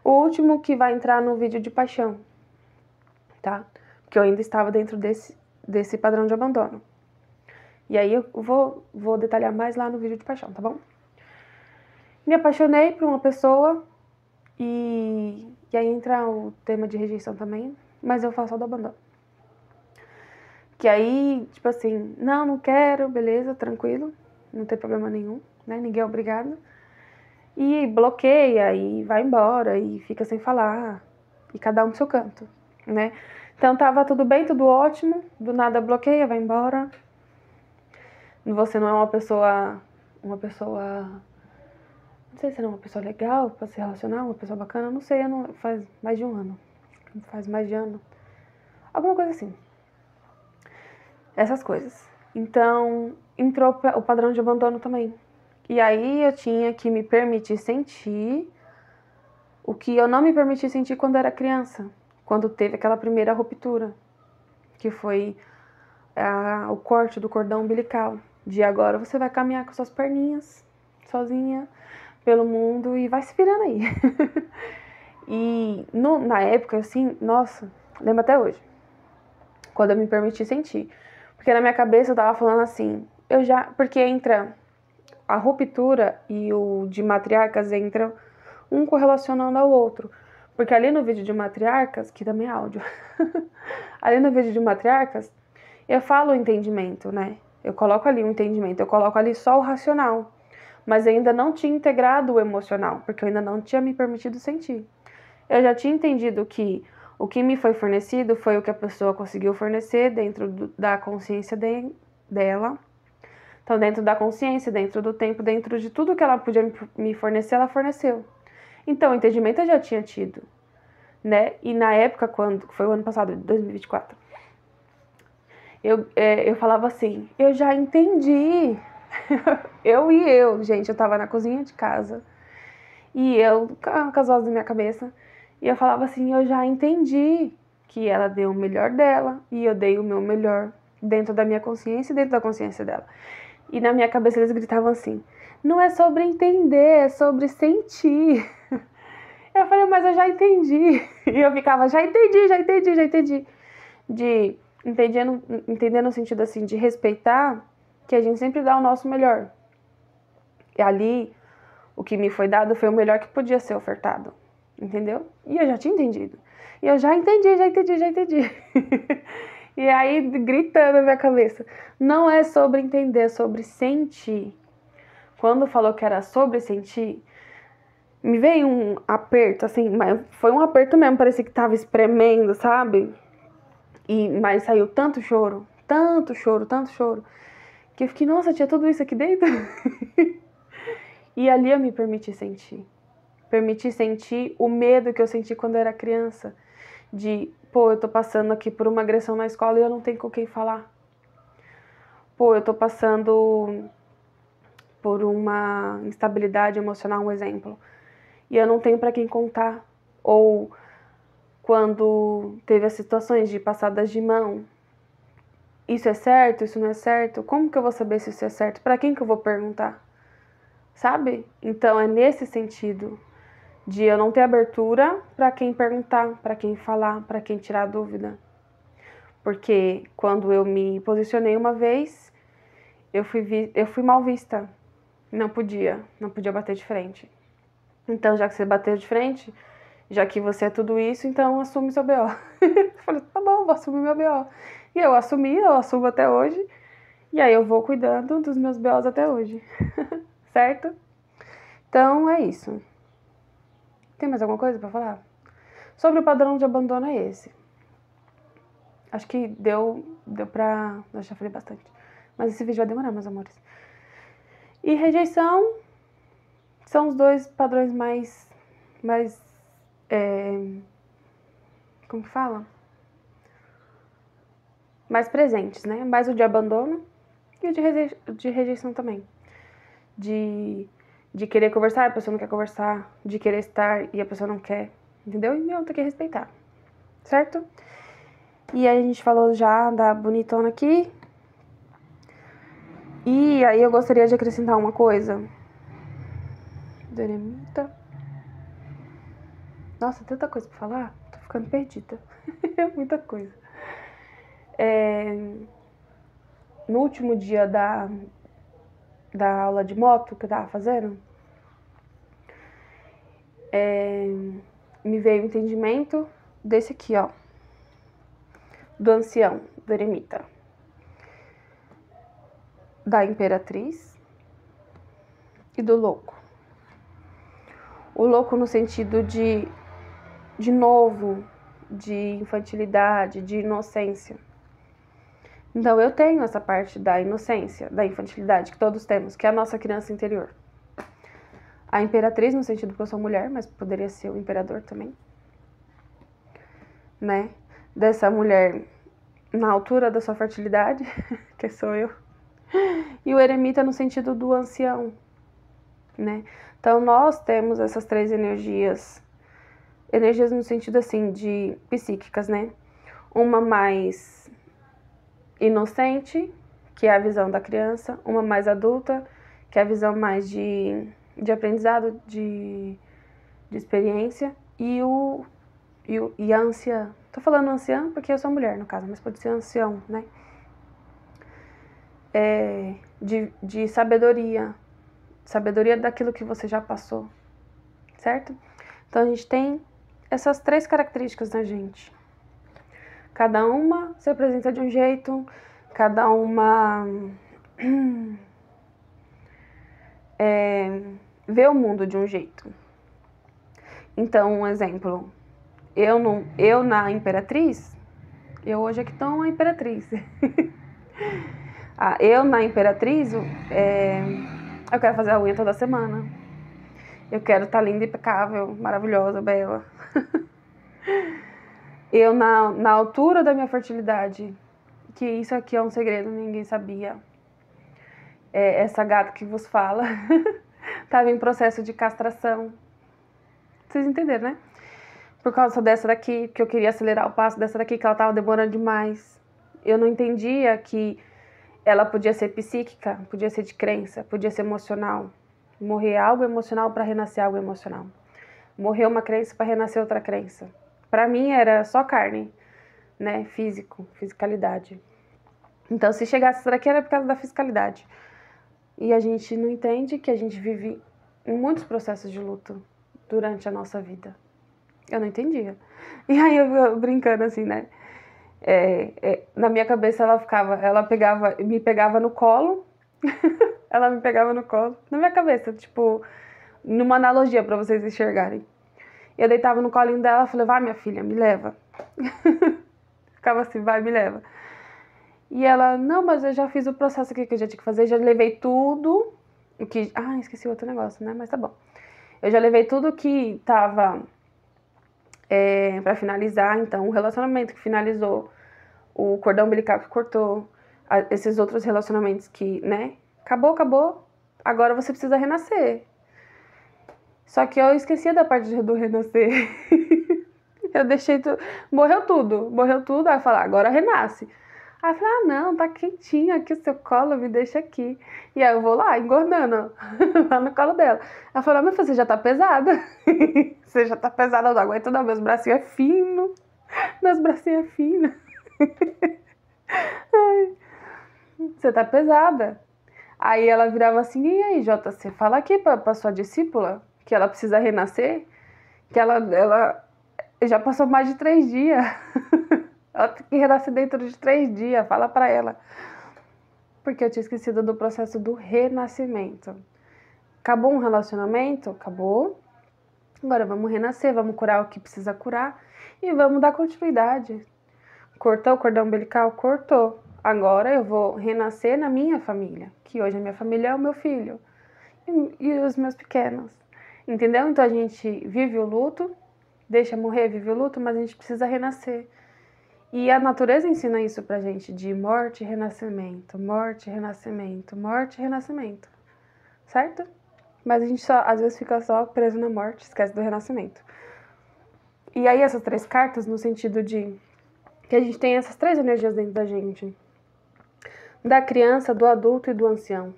O último que vai entrar no vídeo de paixão, tá? Porque eu ainda estava dentro desse padrão de abandono. E aí eu vou detalhar mais lá no vídeo de paixão, tá bom? Me apaixonei por uma pessoa e aí entra o tema de rejeição também, mas eu falo só do abandono. Que aí, tipo assim, não quero, beleza, tranquilo, não tem problema nenhum, né? Ninguém é obrigado. E bloqueia, e vai embora, e fica sem falar, e cada um no seu canto, né? Então tava tudo bem, tudo ótimo, do nada bloqueia, vai embora. Você não é uma pessoa, não sei se é uma pessoa legal pra se relacionar, uma pessoa bacana, não sei, faz mais de um ano, alguma coisa assim. Essas coisas. Então, entrou o padrão de abandono também. E aí eu tinha que me permitir sentir o que eu não me permiti sentir quando era criança, quando teve aquela primeira ruptura, que foi o corte do cordão umbilical. De agora você vai caminhar com suas perninhas, sozinha, pelo mundo e vai se virando aí. E na época, assim, nossa, lembro até hoje, quando eu me permiti sentir. Porque na minha cabeça eu tava falando assim, porque entra a ruptura e o de matriarcas entram um correlacionando ao outro. Porque ali no vídeo de matriarcas, que também é áudio, ali no vídeo de matriarcas, eu falo o entendimento, né? Eu coloco ali o entendimento, eu coloco ali só o racional. Mas ainda não tinha integrado o emocional, porque eu ainda não tinha me permitido sentir. Eu já tinha entendido que o que me foi fornecido foi o que a pessoa conseguiu fornecer dentro da consciência dela. Então, dentro da consciência, dentro do tempo, dentro de tudo que ela podia me fornecer, ela forneceu. Então, o entendimento eu já tinha tido, né? E na época, quando foi o ano passado, 2024, eu falava assim, eu já entendi. Gente, eu tava na cozinha de casa, e eu, com as vozes da minha cabeça, e eu falava assim, eu já entendi que ela deu o melhor dela, e eu dei o meu melhor dentro da minha consciência e dentro da consciência dela. E na minha cabeça eles gritavam assim, não é sobre entender, é sobre sentir. Eu falei, mas eu já entendi. E eu ficava, já entendi. De entender no sentido assim, de respeitar que a gente sempre dá o nosso melhor. E ali, o que me foi dado foi o melhor que podia ser ofertado. Entendeu? E eu já tinha entendido. E eu já entendi. E aí, gritando na minha cabeça, não é sobre entender, é sobre sentir. Quando falou que era sobre sentir, me veio um aperto, assim, mas foi um aperto mesmo, parecia que tava espremendo, sabe? Mas saiu tanto choro, que eu fiquei, nossa, tinha tudo isso aqui dentro? E ali eu me permiti sentir. Permiti sentir o medo que eu senti quando eu era criança. De, pô, eu tô passando aqui por uma agressão na escola e eu não tenho com quem falar. Pô, eu tô passando por uma instabilidade emocional, um exemplo. E eu não tenho pra quem contar. Ou quando teve as situações de passadas de mão. Isso é certo? Isso não é certo? Como que eu vou saber se isso é certo? Pra quem que eu vou perguntar? Sabe? Então é nesse sentido de eu não ter abertura pra quem perguntar, pra quem falar, pra quem tirar dúvida. Porque quando eu me posicionei uma vez, eu fui mal vista. Não podia bater de frente. Então, já que você bateu de frente, já que você é tudo isso, então assume seu BO. Eu falei, tá bom, vou assumir meu BO. E eu assumo até hoje. E aí eu vou cuidando dos meus BOs até hoje. Certo? Então, é isso. Tem mais alguma coisa pra falar? Sobre o padrão de abandono é esse. Acho que deu pra... Eu já falei bastante. Mas esse vídeo vai demorar, meus amores. E rejeição são os dois padrões mais como que fala? Mais presentes, né? Mais o de abandono e o de rejeição também. De querer conversar e a pessoa não quer conversar. De querer estar e a pessoa não quer. Entendeu? E eu tenho que respeitar. Certo? E aí a gente falou já da bonitona aqui. E aí eu gostaria de acrescentar uma coisa. Eremita. Nossa, tanta coisa pra falar. Tô ficando perdida. É muita coisa. No último dia da aula de moto que eu tava fazendo, me veio o entendimento desse aqui, ó. Do ancião, do eremita. Da imperatriz e do louco. O louco no sentido de novo, de infantilidade, de inocência. Então eu tenho essa parte da inocência, da infantilidade que todos temos, que é a nossa criança interior. A imperatriz no sentido que eu sou mulher, mas poderia ser o imperador também. Né? Dessa mulher na altura da sua fertilidade, que sou eu. E o eremita no sentido do ancião, né? Então nós temos essas três energias no sentido assim de psíquicas, né? Uma mais inocente, que é a visão da criança, uma mais adulta, que é a visão mais de aprendizado, de experiência, e a anciã. Tô falando anciã porque eu sou mulher, no caso, mas pode ser ancião, né? De sabedoria. Sabedoria daquilo que você já passou, certo? Então a gente tem essas três características na gente. Cada uma se apresenta de um jeito, cada uma ver o mundo de um jeito. Então, um exemplo, eu na Imperatriz, eu hoje aqui estou uma Imperatriz. Eu na Imperatriz, eu quero fazer a unha toda semana. Eu quero estar linda, impecável, maravilhosa, bela. Eu na altura da minha fertilidade, que isso aqui é um segredo, ninguém sabia. Essa gata que vos fala estava em processo de castração. Vocês entenderam, né? Por causa dessa daqui, que eu queria acelerar o passo dessa daqui, que ela estava demorando demais. Eu não entendia que ela podia ser psíquica, podia ser de crença, podia ser emocional. Morrer algo emocional para renascer algo emocional. Morrer uma crença para renascer outra crença. Para mim era só carne, né? Fisicalidade. Então, se chegasse isso daqui era por causa da fisicalidade. E a gente não entende que a gente vive em muitos processos de luto durante a nossa vida. Eu não entendia. E aí eu brincando assim, né? Na minha cabeça ela me pegava no colo. Ela me pegava no colo. Na minha cabeça, tipo, numa analogia pra vocês enxergarem. Eu deitava no colinho dela e falei, vai minha filha, me leva. Ficava assim, vai, me leva. E ela, não, mas eu já fiz o processo aqui que eu já tinha que fazer, já levei tudo. Esqueci outro negócio, né? Mas tá bom. Eu já levei tudo que tava pra finalizar, então o relacionamento que finalizou, o cordão umbilical que cortou, esses outros relacionamentos que, né? Acabou, agora você precisa renascer. Só que eu esquecia da parte do renascer. Eu deixei tudo, morreu tudo, aí eu falei, agora renasce. Aí eu falei, não, tá quentinho aqui o seu colo, me deixa aqui. E aí eu vou lá, engordando, lá no colo dela. Ela falou, mas você já tá pesada. Você já tá pesada, eu não aguento não, meus bracinhos é fino. Meus bracinhos é fino. Você tá pesada. Aí ela virava assim, e aí, JC, fala aqui pra sua discípula que ela precisa renascer, que ela já passou mais de 3 dias. Ela tem que renascer dentro de 3 dias, fala pra ela. Porque eu tinha esquecido do processo do renascimento. Acabou um relacionamento? Acabou. Agora vamos renascer, vamos curar o que precisa curar e vamos dar continuidade. Cortou o cordão umbilical? Cortou. Agora eu vou renascer na minha família, que hoje a minha família é o meu filho e os meus pequenos. Entendeu? Então a gente vive o luto, deixa morrer, vive o luto, mas a gente precisa renascer. E a natureza ensina isso pra gente, de morte e renascimento, morte e renascimento, morte e renascimento. Certo? Mas a gente às vezes fica só preso na morte, esquece do renascimento. E aí essas 3 cartas, no sentido de que a gente tem essas 3 energias dentro da gente. Da criança, do adulto e do ancião.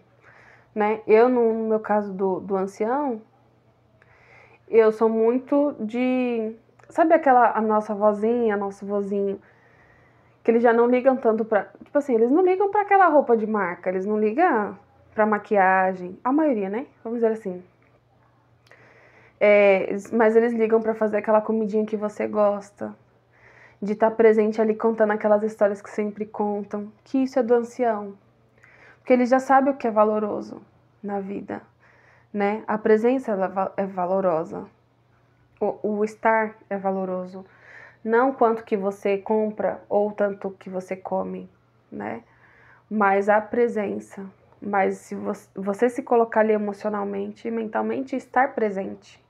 Né? Eu, no meu caso do ancião, eu sou muito de... Sabe a nossa vozinha, nosso vozinho, que eles já não ligam tanto pra... Tipo assim, eles não ligam pra aquela roupa de marca, eles não ligam pra maquiagem. A maioria, né? Vamos dizer assim. Mas eles ligam pra fazer aquela comidinha que você gosta. De estar presente ali contando aquelas histórias que sempre contam. Que isso é do ancião. Porque ele já sabe o que é valoroso na vida, né? A presença ela é valorosa. O estar é valoroso. Não quanto que você compra ou tanto que você come, né? Mas a presença. Mas se você se colocar ali emocionalmente e mentalmente, estar presente.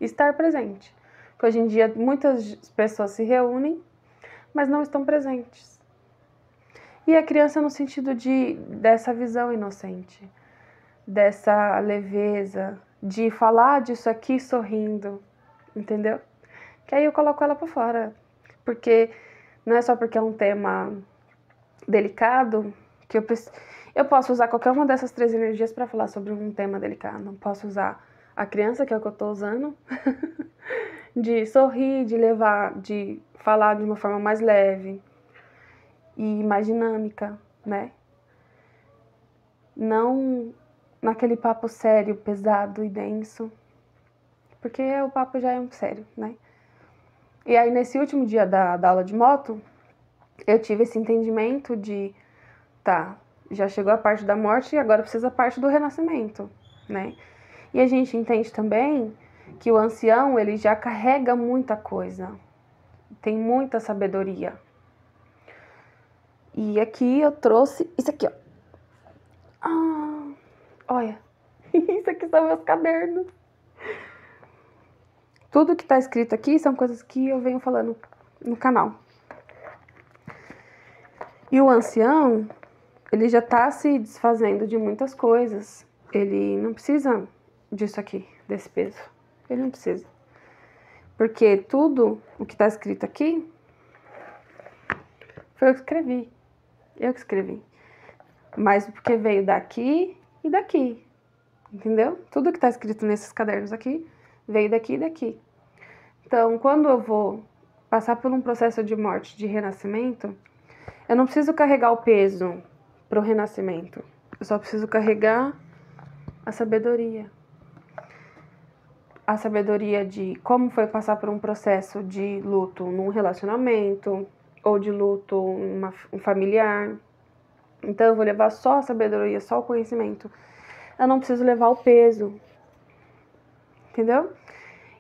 Estar presente. Porque hoje em dia muitas pessoas se reúnem, mas não estão presentes. E a criança no sentido dessa visão inocente, dessa leveza, de falar disso aqui sorrindo, entendeu? Que aí eu coloco ela pra fora. Porque não é só porque é um tema delicado que eu posso usar qualquer uma dessas 3 energias para falar sobre um tema delicado. Posso usar a criança, que é o que eu tô usando, de sorrir, de falar de uma forma mais leve e mais dinâmica, né? Não naquele papo sério, pesado e denso, porque o papo já é um sério, né? E aí, nesse último dia da aula de moto, eu tive esse entendimento de, tá, Já chegou a parte da morte e agora precisa a parte do renascimento, né? E a gente entende também que o ancião, ele já carrega muita coisa, tem muita sabedoria. E aqui eu trouxe isso aqui, ó. Olha, isso aqui são meus cadernos. Tudo que tá escrito aqui são coisas que eu venho falando no canal. E o ancião, ele já tá se desfazendo de muitas coisas. Ele não precisa disso aqui, desse peso. Ele não precisa. Porque tudo o que tá escrito aqui foi eu que escrevi. Eu que escrevi. Mas porque veio daqui e daqui. Entendeu? Tudo que tá escrito nesses cadernos aqui veio daqui e daqui. Então, quando eu vou passar por um processo de morte, de renascimento, eu não preciso carregar o peso pro renascimento. Eu só preciso carregar a sabedoria. A sabedoria de como foi passar por um processo de luto num relacionamento ou de luto em um familiar. Então, eu vou levar só a sabedoria, só o conhecimento. Eu não preciso levar o peso. Entendeu?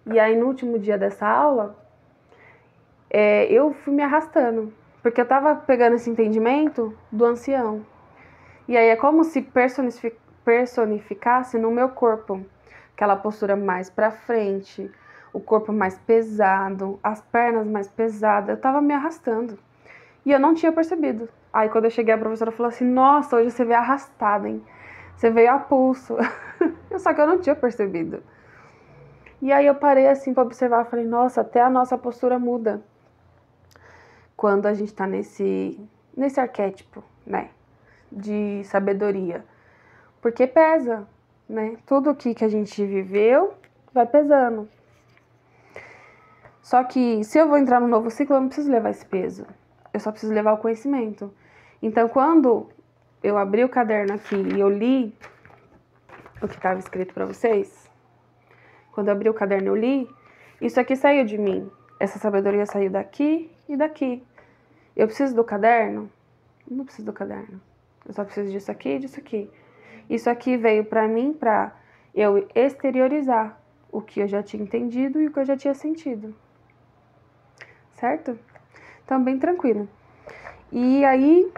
E aí, no último dia dessa aula, eu fui me arrastando. Porque eu tava pegando esse entendimento do ancião. E aí, é como se personificasse no meu corpo. Aquela postura mais pra frente, o corpo mais pesado, as pernas mais pesadas. Eu tava me arrastando. E eu não tinha percebido. Aí, quando eu cheguei, a professora falou assim, nossa, hoje você veio arrastada, hein? Você veio a pulso. Só que eu não tinha percebido. E aí eu parei assim pra observar, falei, nossa, até a nossa postura muda. Quando a gente tá nesse arquétipo, né, de sabedoria. Porque pesa, né? Tudo que a gente viveu vai pesando. Só que se eu vou entrar no novo ciclo, eu não preciso levar esse peso. Eu só preciso levar o conhecimento. Então, quando eu abri o caderno aqui e eu li o que estava escrito para vocês, quando eu abri o caderno eu li, isso aqui saiu de mim. Essa sabedoria saiu daqui e daqui. Eu preciso do caderno? Não preciso do caderno. Eu só preciso disso aqui e disso aqui. Isso aqui veio para mim para eu exteriorizar o que eu já tinha entendido e o que eu já tinha sentido. Certo? Então, bem tranquilo. E aí,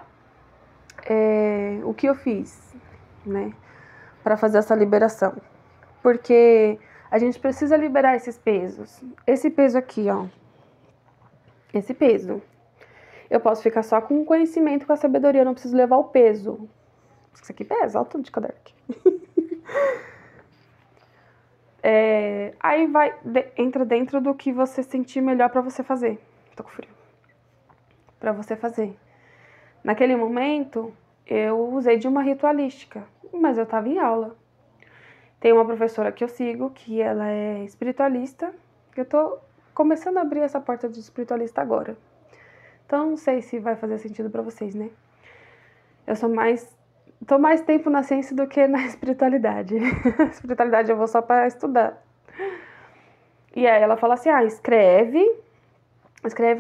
o que eu fiz, né, para fazer essa liberação? Porque a gente precisa liberar esses pesos. Esse peso aqui, ó. Esse peso. Eu posso ficar só com o conhecimento, com a sabedoria. Eu não preciso levar o peso. Isso aqui pesa, olha o tanto de caderno aqui. Aí entra dentro do que você sentir melhor pra você fazer. Tô com frio. Pra você fazer. Naquele momento, eu usei de uma ritualística. Mas eu tava em aula. Tem uma professora que eu sigo, que ela é espiritualista. Eu tô começando a abrir essa porta de espiritualista agora. Então, não sei se vai fazer sentido pra vocês, né? Eu tô mais tempo na ciência do que na espiritualidade. A espiritualidade eu vou só pra estudar. E aí ela fala assim, escreve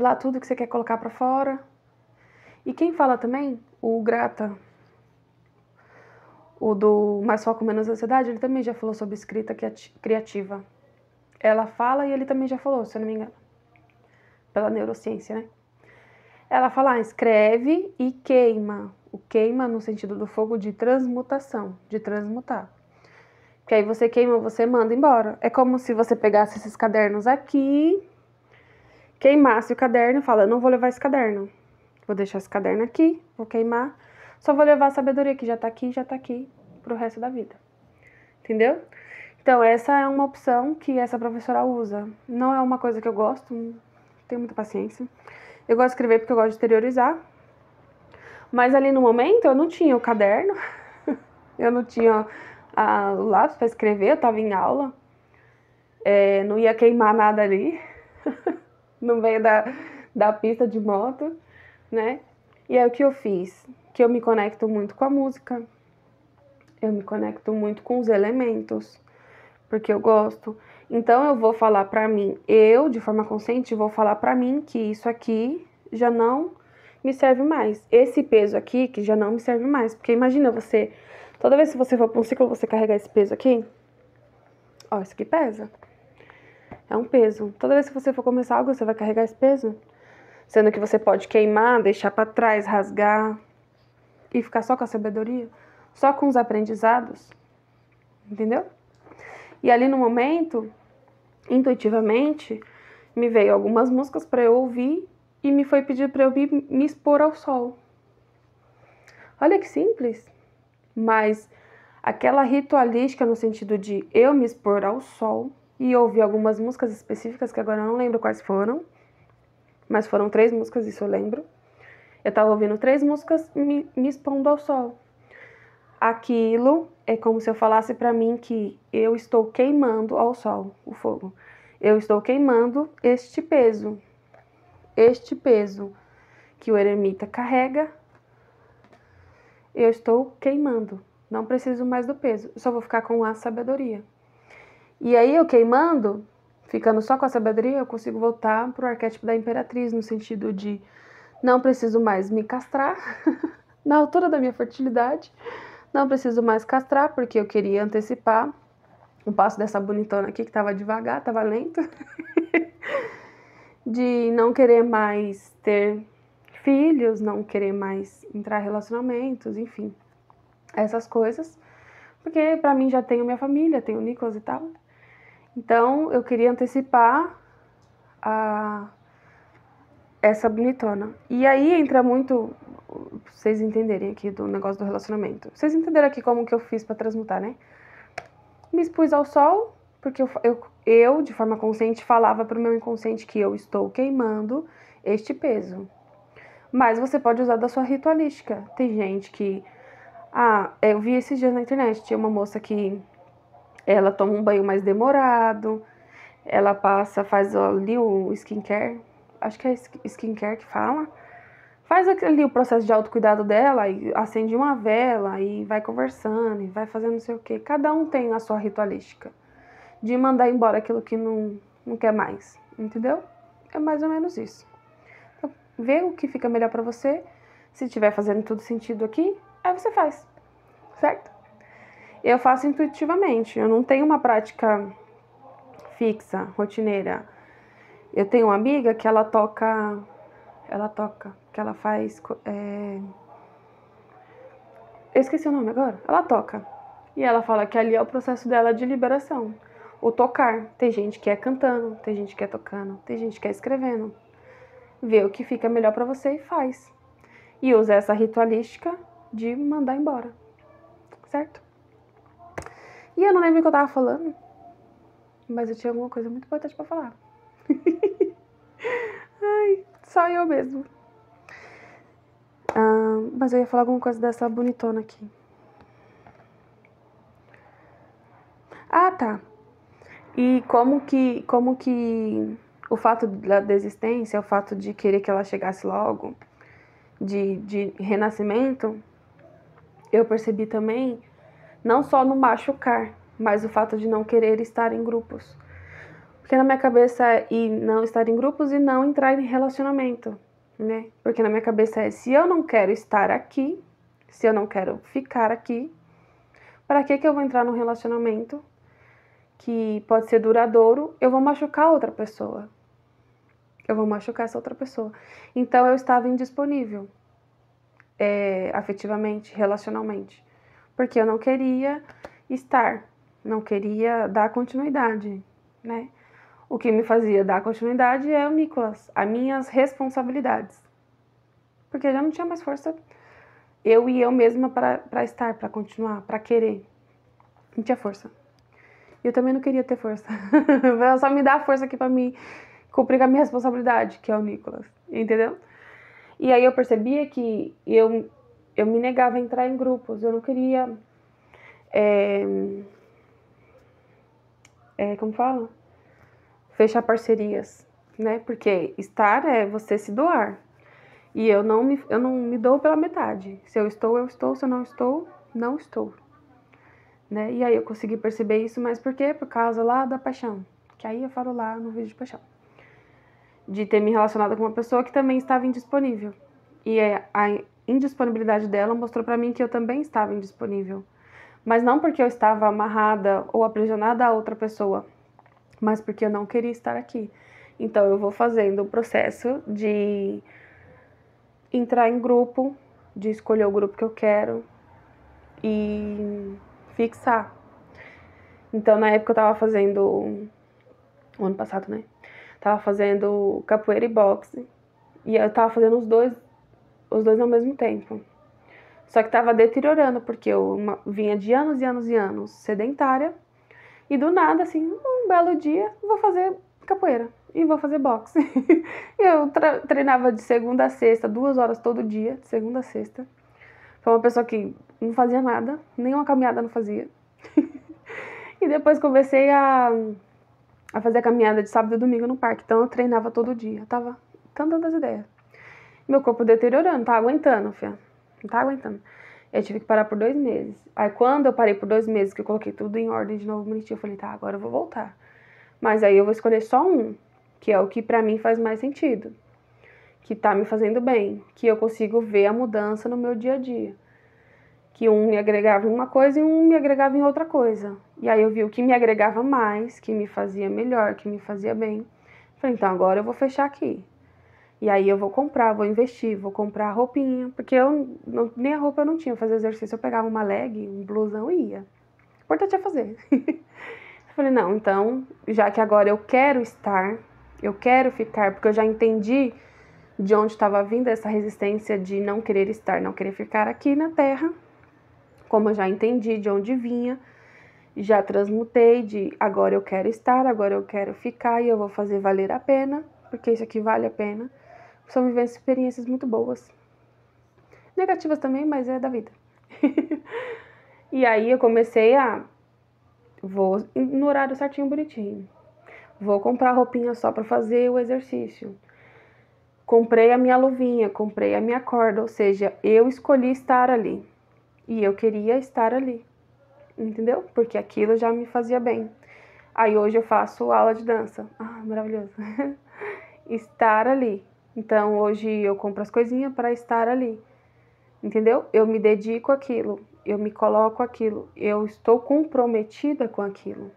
lá tudo que você quer colocar pra fora. E quem fala também, o Grata, o do Mais Foco, Menos Ansiedade, ele também já falou sobre escrita criativa. Ela fala e ele também já falou, se eu não me engano. Pela neurociência, né? Ela fala, escreve e queima. O queima no sentido do fogo de transmutação, de transmutar. Porque aí você queima, você manda embora. É como se você pegasse esses cadernos aqui, queimasse o caderno e fala, eu não vou levar esse caderno. Vou deixar esse caderno aqui, vou queimar. Só vou levar a sabedoria que já tá aqui pro resto da vida. Entendeu? Então, essa é uma opção que essa professora usa. Não é uma coisa que eu gosto, não tenho muita paciência. Eu gosto de escrever porque eu gosto de exteriorizar. Mas ali no momento eu não tinha o caderno, eu não tinha o lápis para escrever, eu estava em aula. Não ia queimar nada ali, no meio da pista de moto, né? E aí o que eu fiz? Que eu me conecto muito com a música, eu me conecto muito com os elementos, porque eu gosto. Então eu vou falar pra mim, eu de forma consciente vou falar pra mim que isso aqui já não me serve mais. Esse peso aqui, que já não me serve mais. Porque imagina você, toda vez que você for para um ciclo, você carregar esse peso aqui. Ó, isso aqui pesa. É um peso. Toda vez que você for começar algo, você vai carregar esse peso. Sendo que você pode queimar, deixar para trás, rasgar e ficar só com a sabedoria, só com os aprendizados. Entendeu? E ali no momento, intuitivamente, me veio algumas músicas para eu ouvir e me foi pedido para eu me expor ao sol. Olha que simples. Mas aquela ritualística no sentido de eu me expor ao sol e ouvir algumas músicas específicas, que agora eu não lembro quais foram, mas foram 3 músicas, isso eu lembro. Eu tava ouvindo 3 músicas me expondo ao sol. Aquilo é como se eu falasse para mim que eu estou queimando ao sol, o fogo. Eu estou queimando este peso que o eremita carrega, eu estou queimando. Não preciso mais do peso, só vou ficar com a sabedoria. E aí eu queimando, ficando só com a sabedoria, eu consigo voltar pro arquétipo da imperatriz, no sentido de não preciso mais me castrar, na altura da minha fertilidade, não preciso mais castrar, porque eu queria antecipar o passo dessa bonitona aqui, que tava devagar, tava lento, de não querer mais ter filhos, não querer mais entrar em relacionamentos, enfim, essas coisas, porque pra mim já tenho minha família, tenho o Nicolas e tal. Então, eu queria antecipar essa bonitona. E aí entra muito, pra vocês entenderem aqui do negócio do relacionamento. Vocês entenderam aqui como que eu fiz pra transmutar, né? Me expus ao sol, porque eu de forma consciente, falava pro meu inconsciente que eu estou queimando este peso. Mas você pode usar da sua ritualística. Tem gente que... eu vi esses dias na internet, tinha uma moça que ela toma um banho mais demorado, ela faz ali o skincare, acho que é skincare que fala, faz ali o processo de autocuidado dela, e acende uma vela, e vai conversando, e vai fazendo não sei o que. Cada um tem a sua ritualística, de mandar embora aquilo que não quer mais, entendeu? É mais ou menos isso. Então, vê o que fica melhor pra você, se estiver fazendo tudo sentido aqui, aí você faz, certo? Eu faço intuitivamente, eu não tenho uma prática fixa, rotineira. Eu tenho uma amiga que ela que ela faz, eu esqueci o nome agora, ela toca. E ela fala que ali é o processo dela de liberação. O tocar, tem gente que é cantando, tem gente que é tocando, tem gente que é escrevendo. Vê o que fica melhor pra você e faz. E usa essa ritualística de mandar embora, certo? E eu não lembro o que eu tava falando, mas eu tinha alguma coisa muito importante pra falar. Ai, só eu mesmo. Mas eu ia falar alguma coisa dessa bonitona aqui. Tá. E como que o fato da desistência, o fato de querer que ela chegasse logo, de renascimento, eu percebi também, não só no machucar, mas o fato de não querer estar em grupos. Porque na minha cabeça é não estar em grupos e não entrar em relacionamento, né? Porque na minha cabeça é, se eu não quero estar aqui, se eu não quero ficar aqui, para que eu vou entrar num relacionamento que pode ser duradouro? Eu vou machucar outra pessoa. Eu vou machucar essa outra pessoa. Então eu estava indisponível, afetivamente, relacionalmente. Porque eu não queria estar, não queria dar continuidade, né? O que me fazia dar continuidade é o Nicolas, as minhas responsabilidades. Porque eu já não tinha mais força, eu e eu mesma, para estar, para continuar, para querer. Não tinha força. Eu também não queria ter força. Ela só me dá força aqui para me cumprir com a minha responsabilidade, que é o Nicolas, entendeu? E aí eu percebia que eu me negava a entrar em grupos, eu não queria... como fala? Fechar parcerias, né? Porque estar é você se doar. E eu não me dou pela metade. Se eu estou, eu estou. Se eu não estou, não estou. Né? E aí eu consegui perceber isso, mas por quê? Por causa lá da paixão. Que aí eu falo lá no vídeo de paixão. De ter me relacionado com uma pessoa que também estava indisponível. E a indisponibilidade dela mostrou pra mim que eu também estava indisponível. Mas não porque eu estava amarrada ou aprisionada a outra pessoa, mas porque eu não queria estar aqui. Então eu vou fazendo o processo de entrar em grupo, de escolher o grupo que eu quero e fixar. Então na época eu tava fazendo, o ano passado, né? Tava fazendo capoeira e boxe. E eu tava fazendo os dois ao mesmo tempo. Só que tava deteriorando, porque eu vinha de anos e anos e anos sedentária. E do nada, assim, um belo dia, vou fazer capoeira e vou fazer boxe. Eu treinava de segunda a sexta, 2 horas todo dia, de segunda a sexta. Foi uma pessoa que não fazia nada, nem uma caminhada não fazia. E depois comecei a fazer a caminhada de sábado e domingo no parque. Então eu treinava todo dia. Eu tava dando as ideias. Meu corpo deteriorando, não tava aguentando, filha. Não tava aguentando. Eu tive que parar por 2 meses. Aí quando eu parei por 2 meses, que eu coloquei tudo em ordem de novo, bonitinho, eu falei, tá, agora eu vou voltar. Mas aí eu vou escolher só um, que é o que pra mim faz mais sentido. Que tá me fazendo bem. Que eu consigo ver a mudança no meu dia a dia. Que um me agregava em uma coisa e um me agregava em outra coisa. E aí eu vi o que me agregava mais, que me fazia melhor, que me fazia bem. Falei, então agora eu vou fechar aqui. E aí eu vou comprar, vou investir, vou comprar roupinha. Porque nem a roupa eu não tinha. Eu fazia exercício, eu pegava uma leg, um blusão e ia. O importante é fazer. Eu falei, não, então, já que agora eu quero estar, eu quero ficar, porque eu já entendi de onde estava vindo essa resistência de não querer estar, não querer ficar aqui na Terra. Como eu já entendi de onde vinha, já transmutei de agora eu quero estar, agora eu quero ficar e eu vou fazer valer a pena, porque isso aqui vale a pena. São vivendo experiências muito boas. Negativas também, mas é da vida. E aí eu comecei vou no horário certinho, bonitinho. Vou comprar roupinha só para fazer o exercício. Comprei a minha luvinha, comprei a minha corda, ou seja, eu escolhi estar ali. E eu queria estar ali. Entendeu? Porque aquilo já me fazia bem. Aí hoje eu faço aula de dança. Ah, maravilhoso. Estar ali. Então hoje eu compro as coisinhas para estar ali. Entendeu? Eu me dedico àquilo. Eu me coloco aquilo. Eu estou comprometida com aquilo.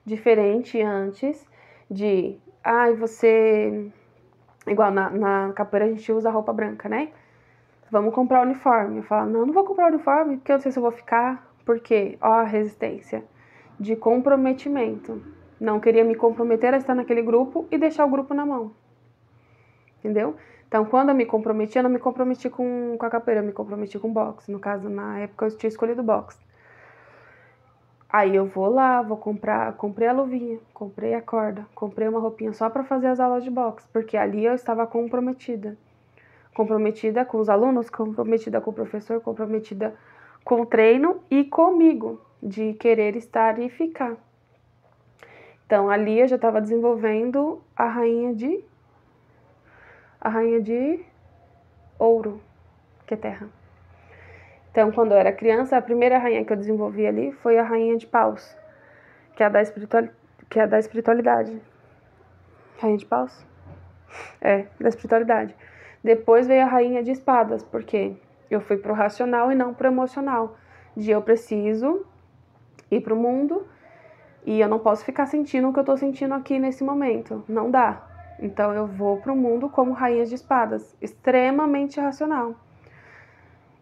Diferente antes de... Ai, você... Igual na capoeira a gente usa roupa branca, né? Vamos comprar uniforme. Eu falo, não vou comprar uniforme porque eu não sei se eu vou ficar. Por quê? Ó a resistência de comprometimento. Não queria me comprometer a estar naquele grupo e deixar o grupo na mão. Entendeu? Então, quando eu me comprometi, eu não me comprometi com a capoeira, eu me comprometi com boxe. No caso, na época, eu tinha escolhido boxe. Aí eu vou lá, vou comprar, comprei a luvinha, comprei a corda, comprei uma roupinha só para fazer as aulas de boxe, porque ali eu estava comprometida. Comprometida com os alunos, comprometida com o professor, comprometida com o treino e comigo, de querer estar e ficar. Então, ali eu já estava desenvolvendo a rainha de ouro, que é terra. Então, quando eu era criança, a primeira rainha que eu desenvolvi ali foi a rainha de paus, que é a da espiritualidade. Rainha de paus? É, da espiritualidade. Depois veio a rainha de espadas, porque eu fui pro racional e não pro emocional. De eu preciso ir pro mundo e eu não posso ficar sentindo o que eu tô sentindo aqui nesse momento. Não dá. Então eu vou pro mundo como rainha de espadas. Extremamente racional.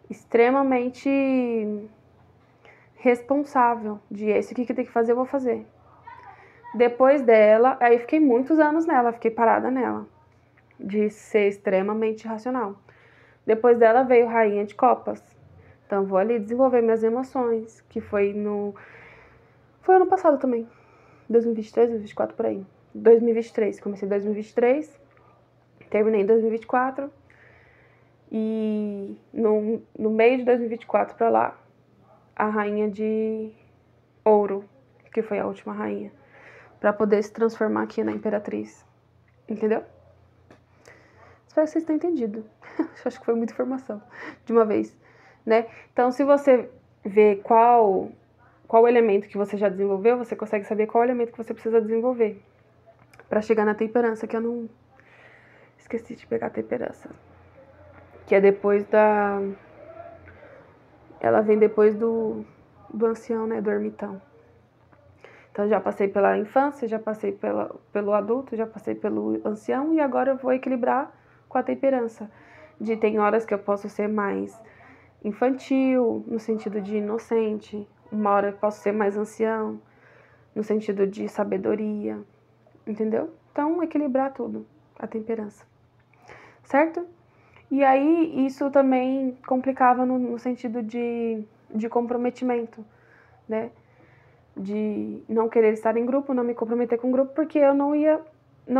Extremamente responsável. De esse o que tem que fazer, eu vou fazer. Depois dela, aí fiquei muitos anos nela, fiquei parada nela. De ser extremamente racional. Depois dela veio rainha de copas. Então vou ali desenvolver minhas emoções, que foi ano passado também. 2023, 2024 por aí. 2023, comecei em 2023, terminei em 2024. E no meio de 2024 pra lá, a rainha de ouro, que foi a última rainha, pra poder se transformar aqui na imperatriz. Entendeu? Espero que vocês tenham entendido. Acho que foi muita informação de uma vez, né? Então, se você vê qual elemento que você já desenvolveu, você consegue saber qual elemento que você precisa desenvolver para chegar na temperança, que eu não esqueci de pegar a temperança. que é depois da... Ela vem depois do ancião, né, do ermitão. Então, já passei pela infância, já passei pelo adulto, já passei pelo ancião, e agora eu vou equilibrar com a temperança. Tem horas que eu posso ser mais infantil, no sentido de inocente, uma hora eu posso ser mais ancião, no sentido de sabedoria, entendeu? Então, equilibrar tudo, a temperança, certo? E aí, isso também complicava no sentido de comprometimento, né? De não querer estar em grupo, não me comprometer com o grupo, porque eu não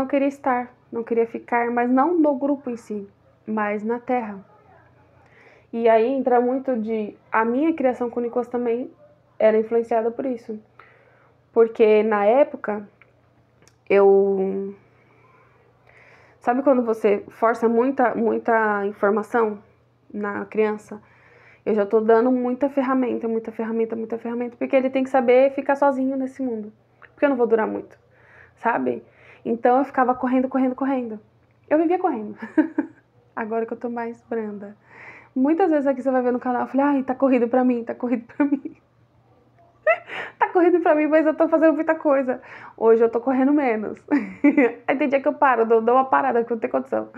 queria estar, não queria ficar, mas não no grupo em si, mas na terra. E aí entra muito a minha criação com o Nicolas também era influenciada por isso. Porque na época, sabe quando você força muita informação na criança? Eu já tô dando muita ferramenta, porque ele tem que saber ficar sozinho nesse mundo. Porque eu não vou durar muito, sabe? Então eu ficava correndo. Eu vivia correndo. Agora que eu tô mais branda. Muitas vezes aqui você vai ver no canal, eu falei, ai, tá corrido pra mim. Tá corrido pra mim, mas eu tô fazendo muita coisa. Hoje eu tô correndo menos. Aí tem dia que eu paro, dou uma parada, porque eu não tenho condição.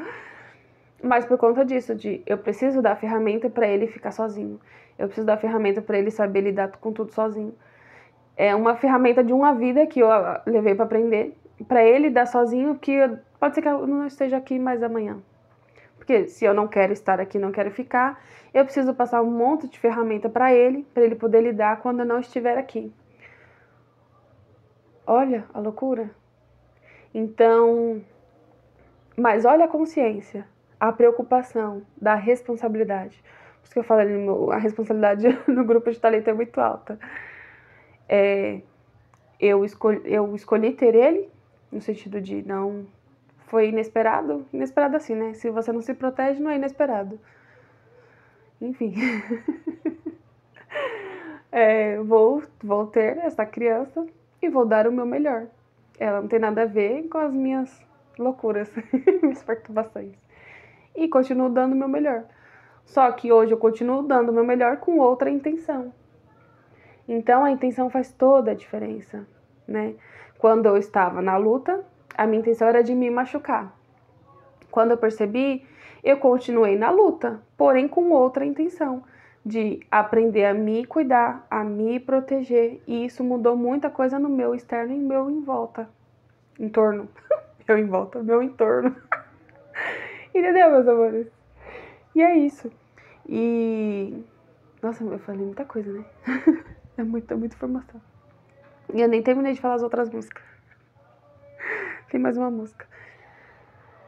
Mas por conta disso, eu preciso dar ferramenta pra ele ficar sozinho. Eu preciso dar ferramenta pra ele saber lidar com tudo sozinho. É uma ferramenta de uma vida que eu levei pra aprender. Pra ele dar sozinho, que pode ser que eu não esteja aqui mais amanhã. Porque se eu não quero estar aqui, não quero ficar, eu preciso passar um monte de ferramenta pra ele poder lidar quando eu não estiver aqui. Olha a loucura. Então, mas olha a consciência, a preocupação, da responsabilidade. Por isso que eu falo ali, a responsabilidade no grupo de talento é muito alta. Eu escolhi ter ele, no sentido de não... Foi inesperado. Inesperado assim, né? Se você não se protege, não é inesperado. Enfim. Vou ter essa criança e vou dar o meu melhor. Ela não tem nada a ver com as minhas loucuras, minhas perturbações. E continuo dando o meu melhor. Só que hoje eu continuo dando o meu melhor com outra intenção. Então a intenção faz toda a diferença, né? Quando eu estava na luta, a minha intenção era de me machucar. Quando eu percebi, eu continuei na luta, porém com outra intenção, de aprender a me cuidar, a me proteger. E isso mudou muita coisa no meu externo e meu em volta. Entorno. Meu em volta, meu entorno. Entendeu, meus amores? E é isso. E... Nossa, eu falei muita coisa, né? É muita informação. E eu nem terminei de falar as outras músicas. Tem mais uma música.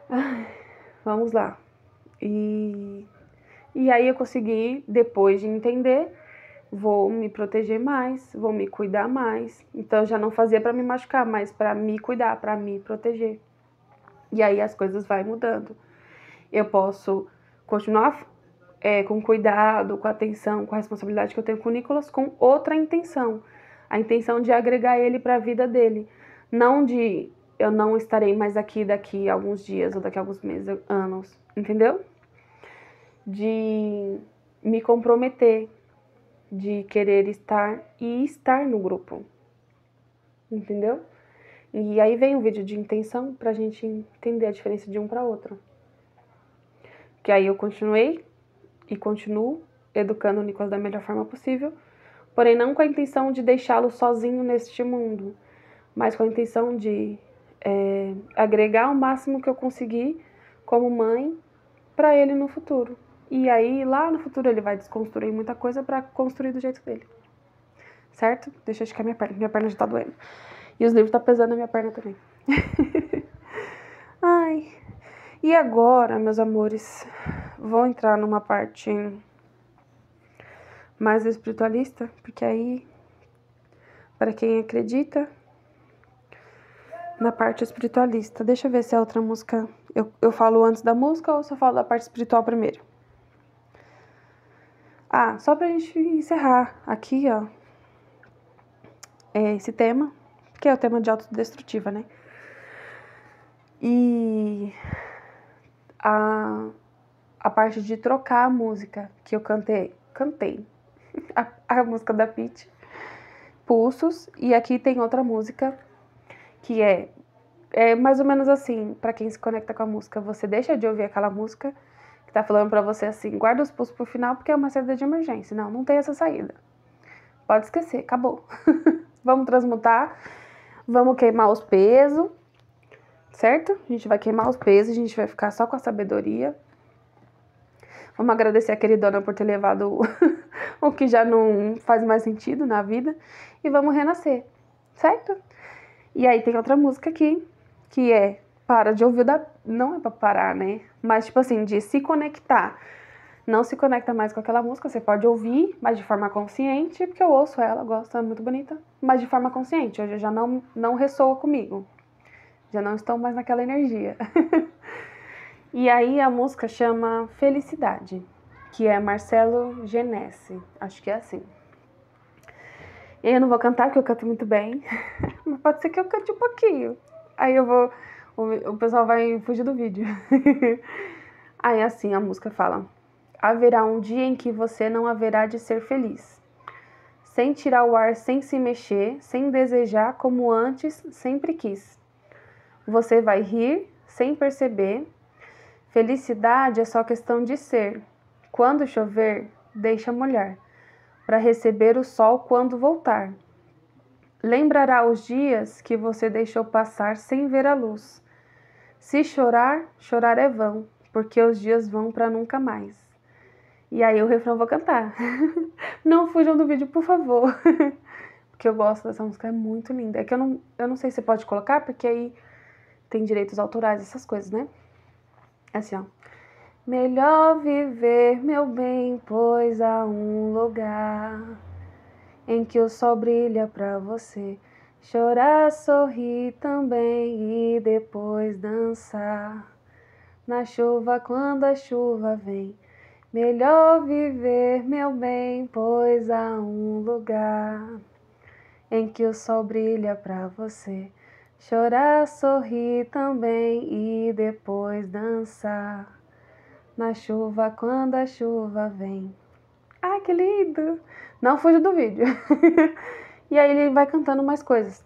Ai, vamos lá. E aí eu consegui, depois de entender, vou me proteger mais, vou me cuidar mais. Então eu já não fazia pra me machucar, mas pra me cuidar, pra me proteger. E aí as coisas vai mudando. Eu posso continuar com cuidado, com atenção, com a responsabilidade que eu tenho com o Nicolas, com outra intenção. A intenção de agregar ele para a vida dele. Não de eu não estarei mais aqui daqui a alguns dias, ou daqui a alguns meses, anos. Entendeu? De me comprometer, de querer estar e estar no grupo. Entendeu? E aí vem um vídeo de intenção pra gente entender a diferença de um para outro. Que aí eu continuei e continuo educando o Nicolas da melhor forma possível, porém não com a intenção de deixá-lo sozinho neste mundo, mas com a intenção de agregar o máximo que eu conseguir como mãe para ele no futuro. E aí lá no futuro ele vai desconstruir muita coisa para construir do jeito dele. Certo? Deixa eu esticar minha perna já tá doendo. E os livros tá pesando na minha perna também. Ai. E agora, meus amores, vou entrar numa parte mais espiritualista, porque aí, para quem acredita na parte espiritualista, deixa eu ver se a outra música, eu falo antes da música ou se eu falo da parte espiritual primeiro. Ah, só pra gente encerrar aqui, ó, esse tema, que é o tema de autodestrutiva, né? E a parte de trocar a música que eu cantei a música da Pitty, Pulsos, e aqui tem outra música que é mais ou menos assim, pra quem se conecta com a música, você deixa de ouvir aquela música que tá falando pra você assim, guarda os pulsos pro final porque é uma saída de emergência. Não tem essa saída. Pode esquecer, acabou. Vamos transmutar, vamos queimar os pesos, certo? A gente vai queimar os pesos, a gente vai ficar só com a sabedoria. Vamos agradecer a queridona por ter levado o que já não faz mais sentido na vida. E vamos renascer, certo? E aí tem outra música aqui, que é para de ouvir não é pra parar, né? Mas tipo assim, de se conectar. Não se conecta mais com aquela música, você pode ouvir, mas de forma consciente, porque eu ouço ela, gosto, é muito bonita. Mas de forma consciente, hoje já não ressoa comigo. Já não estou mais naquela energia. E aí a música chama Felicidade, que é Marcelo Genesse, acho que é assim. E aí eu não vou cantar, porque eu canto muito bem, mas pode ser que eu cante um pouquinho. Aí o pessoal vai fugir do vídeo. Aí assim a música fala: haverá um dia em que você não haverá de ser feliz, sem tirar o ar, sem se mexer, sem desejar como antes sempre quis. Você vai rir sem perceber. Felicidade é só questão de ser. Quando chover, deixa molhar, para receber o sol quando voltar. Lembrará os dias que você deixou passar sem ver a luz. Se chorar, chorar é vão, porque os dias vão para nunca mais. E aí o refrão eu vou cantar. Não fujam do vídeo, por favor. Porque eu gosto dessa música, é muito linda. É que eu não sei se pode colocar, porque aí tem direitos autorais, essas coisas, né? É assim, ó. Melhor viver, meu bem, pois há um lugar em que o sol brilha pra você chorar, sorrir também e depois dançar. Na chuva, quando a chuva vem, melhor viver, meu bem, pois há um lugar em que o sol brilha pra você chorar, sorrir também e depois dançar. Na chuva, quando a chuva vem. Ai, que lindo! Não fuja do vídeo. E aí ele vai cantando mais coisas.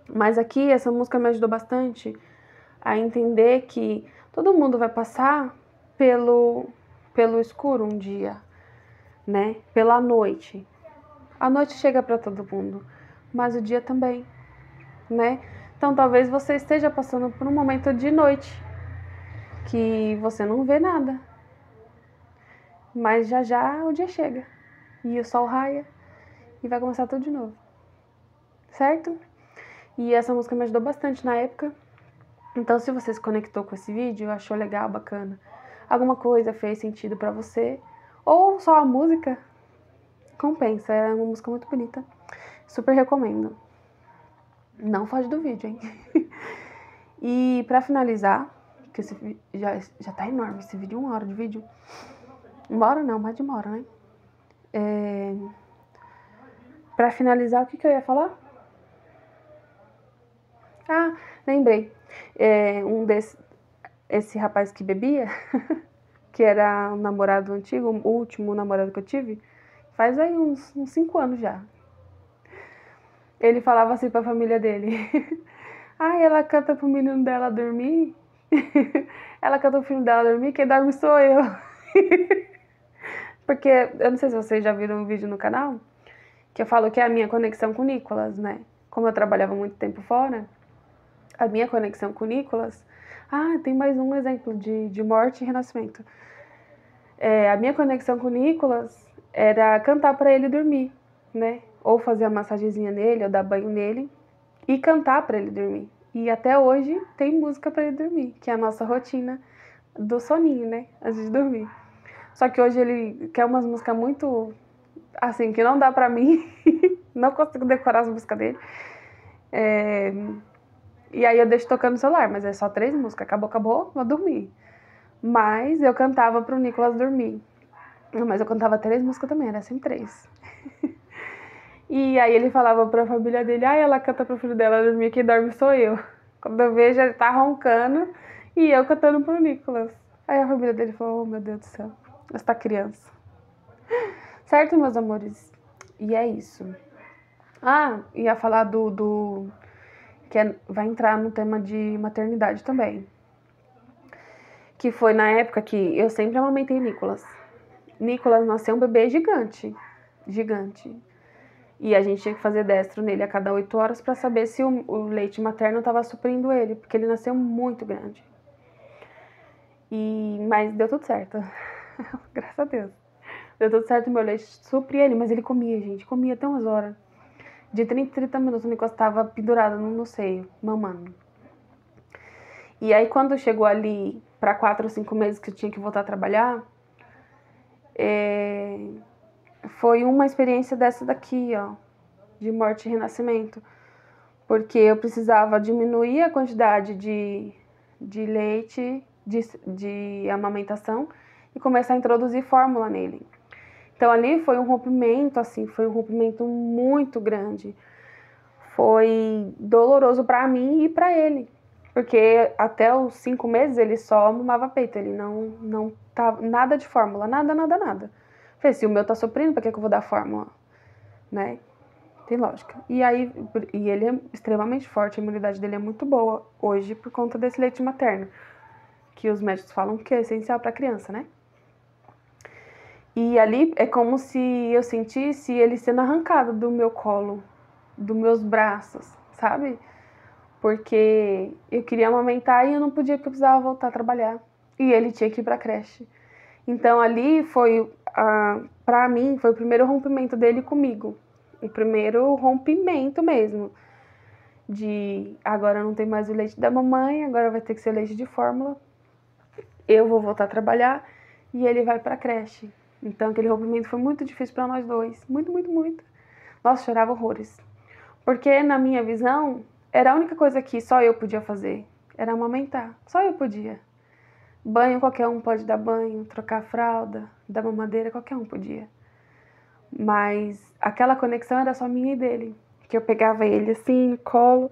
Mas aqui, essa música me ajudou bastante a entender que todo mundo vai passar pelo escuro um dia, né? Pela noite. A noite chega para todo mundo, mas o dia também, né? Então talvez você esteja passando por um momento de noite, que você não vê nada. Mas já já o dia chega, e o sol raia, e vai começar tudo de novo, certo? E essa música me ajudou bastante na época. Então se você se conectou com esse vídeo, achou legal, bacana, alguma coisa fez sentido pra você, ou só a música, compensa, é uma música muito bonita, super recomendo. Não foge do vídeo, hein? E pra finalizar, que esse vídeo já tá enorme, esse vídeo, 1 hora de vídeo. 1 hora não, mais de 1 hora, né? Pra finalizar, o que eu ia falar? Ah, lembrei. Esse rapaz que bebia, que era um namorado antigo, o último namorado que eu tive, faz aí uns 5 anos já. Ele falava assim pra família dele: ai, ela canta pro menino dela dormir. Ela canta pro filho dela dormir, quem dorme sou eu. Porque, eu não sei se vocês já viram um vídeo no canal, que eu falo que é a minha conexão com o Nicolas, né? Como eu trabalhava muito tempo fora, a minha conexão com o Nicolas... Ah, tem mais um exemplo de morte e renascimento. A minha conexão com o Nicolas era cantar pra ele dormir, né? Ou fazer a massagenzinha nele, ou dar banho nele, e cantar pra ele dormir. E até hoje tem música pra ele dormir, que é a nossa rotina do soninho, né? Antes de dormir. Só que hoje ele quer umas músicas muito, assim, que não dá pra mim. Não consigo decorar as músicas dele. E aí eu deixo tocando no celular, mas é só 3 músicas. Acabou, vou dormir. Mas eu cantava pro Nicolas dormir. Mas eu cantava 3 músicas também, era sempre 3. E aí ele falava pra família dele: ai, ela canta pro filho dela dormir, quem dorme sou eu. Quando eu vejo, ele tá roncando e eu cantando pro Nicolas. Aí a família dele falou, oh meu Deus do céu, essa criança. Certo, meus amores? E é isso. Ah, ia falar vai entrar no tema de maternidade também. Que foi na época que eu sempre amamentei Nicolas. Nicolas nasceu um bebê gigante. Gigante. E a gente tinha que fazer destro nele a cada 8 horas para saber se o leite materno estava suprindo ele, porque ele nasceu muito grande. Mas deu tudo certo. Graças a Deus. Deu tudo certo, meu leite supria ele, mas ele comia, gente. Comia até umas horas. De 30 em 30 minutos o Nicolas estava pendurado no seio, mamando. E aí quando chegou ali para 4 ou 5 meses que eu tinha que voltar a trabalhar, foi uma experiência dessa daqui, ó, de morte e renascimento. Porque eu precisava diminuir a quantidade de leite, de amamentação e começar a introduzir fórmula nele. Então ali foi um rompimento, assim, foi um rompimento muito grande. Foi doloroso para mim e para ele. Porque até os 5 meses ele só mamava peito, ele não tava nada de fórmula, nada. Falei, se o meu tá suprindo, pra que eu vou dar fórmula? Né? Tem lógica. E ele é extremamente forte, a imunidade dele é muito boa hoje por conta desse leite materno, que os médicos falam que é essencial pra criança, né? E ali é como se eu sentisse ele sendo arrancado do meu colo, dos meus braços, sabe? Porque eu queria amamentar e eu não podia porque eu precisava voltar a trabalhar. E ele tinha que ir pra creche. Então ali foi, pra mim, foi o primeiro rompimento dele comigo. O primeiro rompimento mesmo. De agora não tem mais o leite da mamãe, agora vai ter que ser leite de fórmula. Eu vou voltar a trabalhar e ele vai pra creche. Então aquele rompimento foi muito difícil pra nós dois. Muito. Nossa, chorava horrores. Porque na minha visão, era a única coisa que só eu podia fazer. Era amamentar. Só eu podia. Banho, qualquer um pode dar banho. Trocar fralda, dar mamadeira, qualquer um podia. Mas aquela conexão era só minha e dele. Que eu pegava ele assim no colo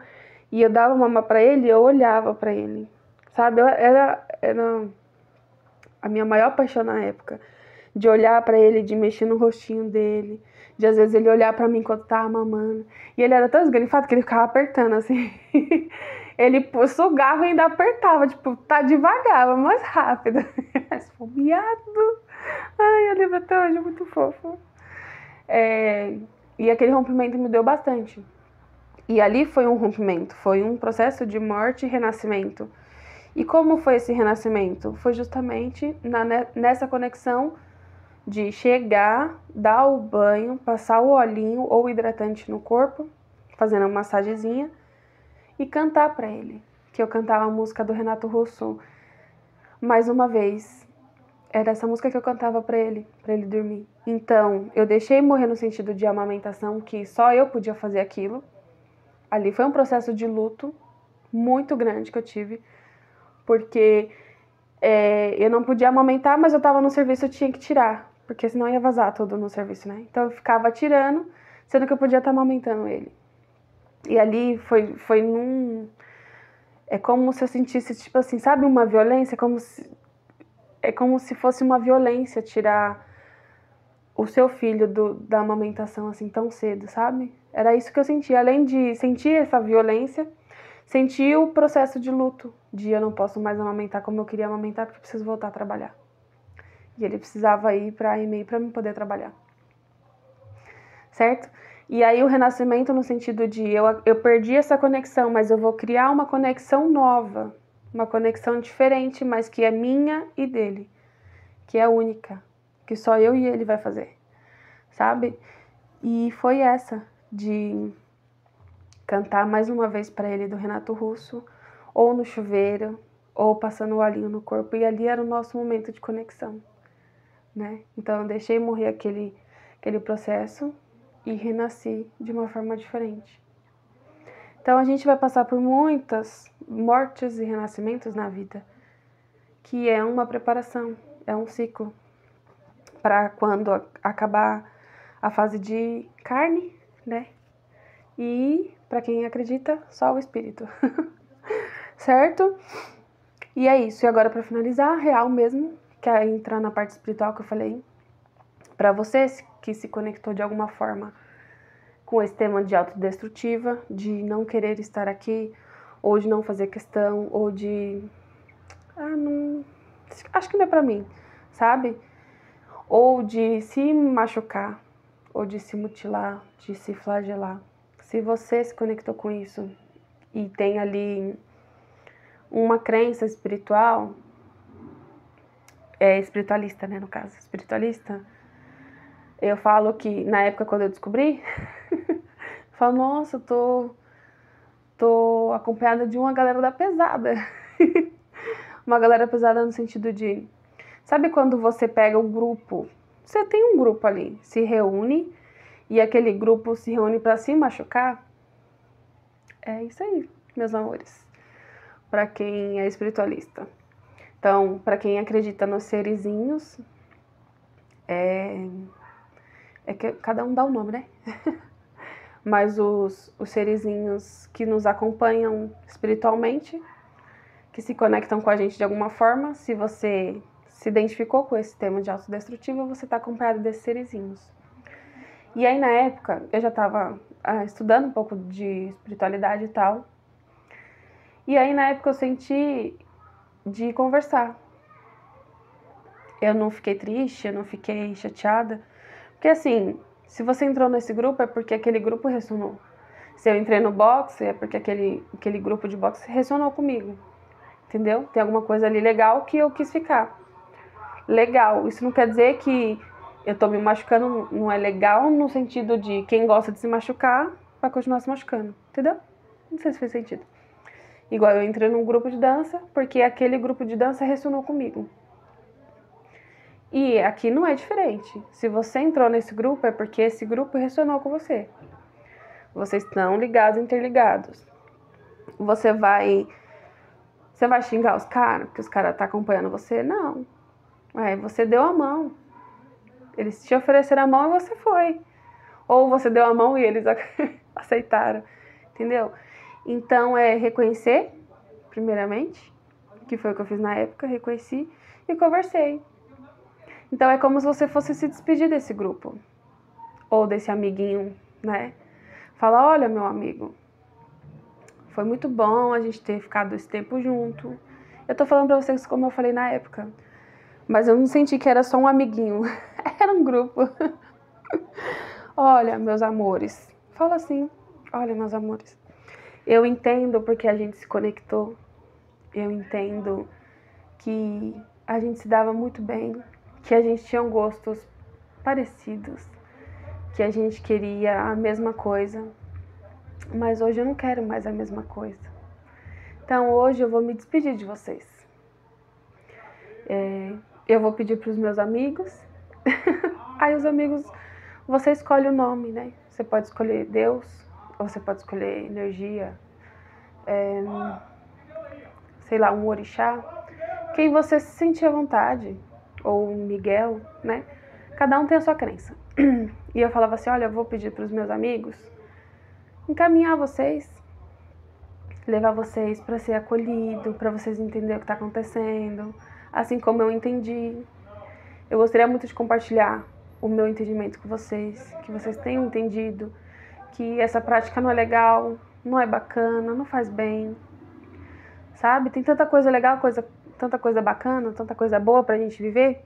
e eu dava mamar pra ele e eu olhava pra ele. Sabe? Era a minha maior paixão na época. De olhar pra ele, de mexer no rostinho dele. De às vezes ele olhar pra mim enquanto tava mamando. E ele era tão esgarifado que ele ficava apertando assim. Ele sugava e ainda apertava. Tipo, tá devagar, mais rápido. Esfomeado. Ai, eu lembro até hoje, muito fofo. E aquele rompimento me deu bastante. E ali foi um rompimento. Foi um processo de morte e renascimento. E como foi esse renascimento? Foi justamente nessa conexão de chegar, dar o banho, passar o olhinho ou hidratante no corpo, fazendo uma massagenzinha e cantar pra ele. Que eu cantava a música do Renato Russo. Mais uma vez, era essa música que eu cantava pra ele dormir. Então, eu deixei morrer no sentido de amamentação, que só eu podia fazer aquilo. Ali foi um processo de luto muito grande que eu tive, porque eu não podia amamentar, mas eu tava no serviço, eu tinha que tirar, porque senão ia vazar tudo no serviço, né? Então eu ficava tirando, sendo que eu podia estar amamentando ele. E ali foi num... É como se eu sentisse, tipo assim, sabe, uma violência? É como se fosse uma violência tirar o seu filho da amamentação assim tão cedo, sabe? Era isso que eu sentia. Além de sentir essa violência, senti o processo de luto, de eu não posso mais amamentar como eu queria amamentar porque eu preciso voltar a trabalhar. E ele precisava ir para EMEI para eu poder trabalhar. Certo? E aí o renascimento no sentido de eu perdi essa conexão, mas eu vou criar uma conexão nova, uma conexão diferente, mas que é minha e dele, que é única, que só eu e ele vai fazer, sabe? E foi essa de cantar mais uma vez para ele do Renato Russo, ou no chuveiro, ou passando o olhinho no corpo, e ali era o nosso momento de conexão, né? Então eu deixei morrer aquele processo e renasci de uma forma diferente. Então a gente vai passar por muitas mortes e renascimentos na vida, que é uma preparação, é um ciclo para quando acabar a fase de carne, né? E para quem acredita, só o espírito. Certo? E é isso. E agora, para finalizar, real mesmo, que é entrar na parte espiritual que eu falei, para você que se conectou de alguma forma com esse tema de autodestrutiva, de não querer estar aqui, ou de não fazer questão, ou de... não... Acho que não é pra mim, sabe? Ou de se machucar, ou de se mutilar, de se flagelar. Se você se conectou com isso e tem ali uma crença espiritual, espiritualista, né, no caso, espiritualista, eu falo que na época quando eu descobri, eu falo, nossa, eu tô acompanhada de uma galera da pesada. Uma galera pesada no sentido de... Sabe quando você pega o grupo? Você tem um grupo ali, se reúne, e aquele grupo se reúne pra se machucar? É isso aí, meus amores. Pra quem é espiritualista. Então, pra quem acredita nos serizinhos, é que cada um dá um nome, né? Mas os serizinhos que nos acompanham espiritualmente, que se conectam com a gente de alguma forma, se você se identificou com esse tema de autodestrutiva, você está acompanhado desses serizinhos. E aí, na época, eu já estava estudando um pouco de espiritualidade e tal. E aí, na época, eu senti de conversar. Eu não fiquei triste, eu não fiquei chateada. Porque, assim, se você entrou nesse grupo, é porque aquele grupo ressonou. Se eu entrei no boxe, é porque aquele grupo de boxe ressonou comigo. Entendeu? Tem alguma coisa ali legal que eu quis ficar. Legal. Isso não quer dizer que eu tô me machucando, não é legal no sentido de quem gosta de se machucar vai continuar se machucando. Entendeu? Não sei se fez sentido. Igual eu entrei num grupo de dança porque aquele grupo de dança ressonou comigo. E aqui não é diferente. Se você entrou nesse grupo é porque esse grupo ressonou com você. Vocês estão ligados, interligados. Você vai xingar os caras, porque os caras tá acompanhando você? Não. Você deu a mão. Eles te ofereceram a mão e você foi. Ou você deu a mão e eles aceitaram. Entendeu? Então, é reconhecer, primeiramente, que foi o que eu fiz na época, reconheci e conversei. Então, é como se você fosse se despedir desse grupo. Ou desse amiguinho, né? Fala, olha, meu amigo, foi muito bom a gente ter ficado esse tempo junto. Eu tô falando pra vocês como eu falei na época. Mas eu não senti que era só um amiguinho. Era um grupo. Olha, meus amores. Fala assim. Olha, meus amores. Eu entendo porque a gente se conectou. Eu entendo que a gente se dava muito bem. Que a gente tinha gostos parecidos. Que a gente queria a mesma coisa. Mas hoje eu não quero mais a mesma coisa. Então hoje eu vou me despedir de vocês. Eu vou pedir para os meus amigos. Aí os amigos, você escolhe o nome, né? Você pode escolher Deus, ou você pode escolher energia, sei lá, um orixá. Quem você se sentir à vontade, ou um Miguel, né? Cada um tem a sua crença. E eu falava assim, olha, eu vou pedir para os meus amigos encaminhar vocês, levar vocês para ser acolhido, para vocês entenderem o que está acontecendo, assim como eu entendi. Eu gostaria muito de compartilhar o meu entendimento com vocês, que vocês tenham entendido que essa prática não é legal, não é bacana, não faz bem, sabe? Tem tanta coisa legal, tanta coisa bacana, tanta coisa boa pra gente viver.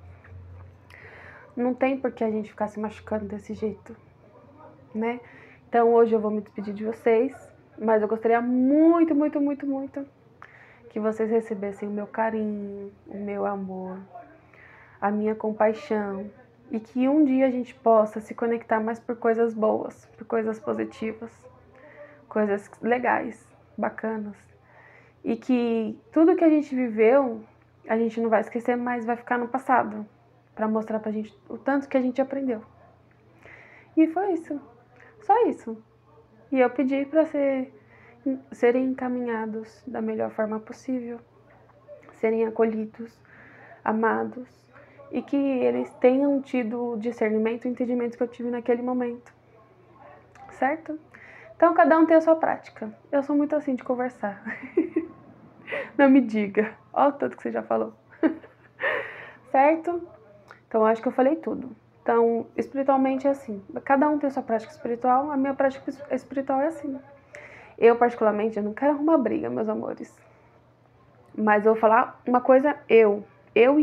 Não tem por que a gente ficar se machucando desse jeito, né? Então hoje eu vou me despedir de vocês, mas eu gostaria muito, muito, muito, muito que vocês recebessem o meu carinho, o meu amor, a minha compaixão, e que um dia a gente possa se conectar mais por coisas boas, por coisas positivas, coisas legais, bacanas, e que tudo que a gente viveu, a gente não vai esquecer, mas vai ficar no passado, para mostrar pra gente o tanto que a gente aprendeu. E foi isso, só isso. E eu pedi para serem encaminhados da melhor forma possível, serem acolhidos, amados, e que eles tenham tido o discernimento e o entendimento que eu tive naquele momento, certo? Então, cada um tem a sua prática. Eu sou muito assim de conversar. Não me diga. Olha o tanto que você já falou. Certo? Então, acho que eu falei tudo. Então, espiritualmente é assim. Cada um tem a sua prática espiritual. A minha prática espiritual é assim. Eu, particularmente, eu não quero arrumar briga, meus amores. Mas eu vou falar uma coisa, eu. Eu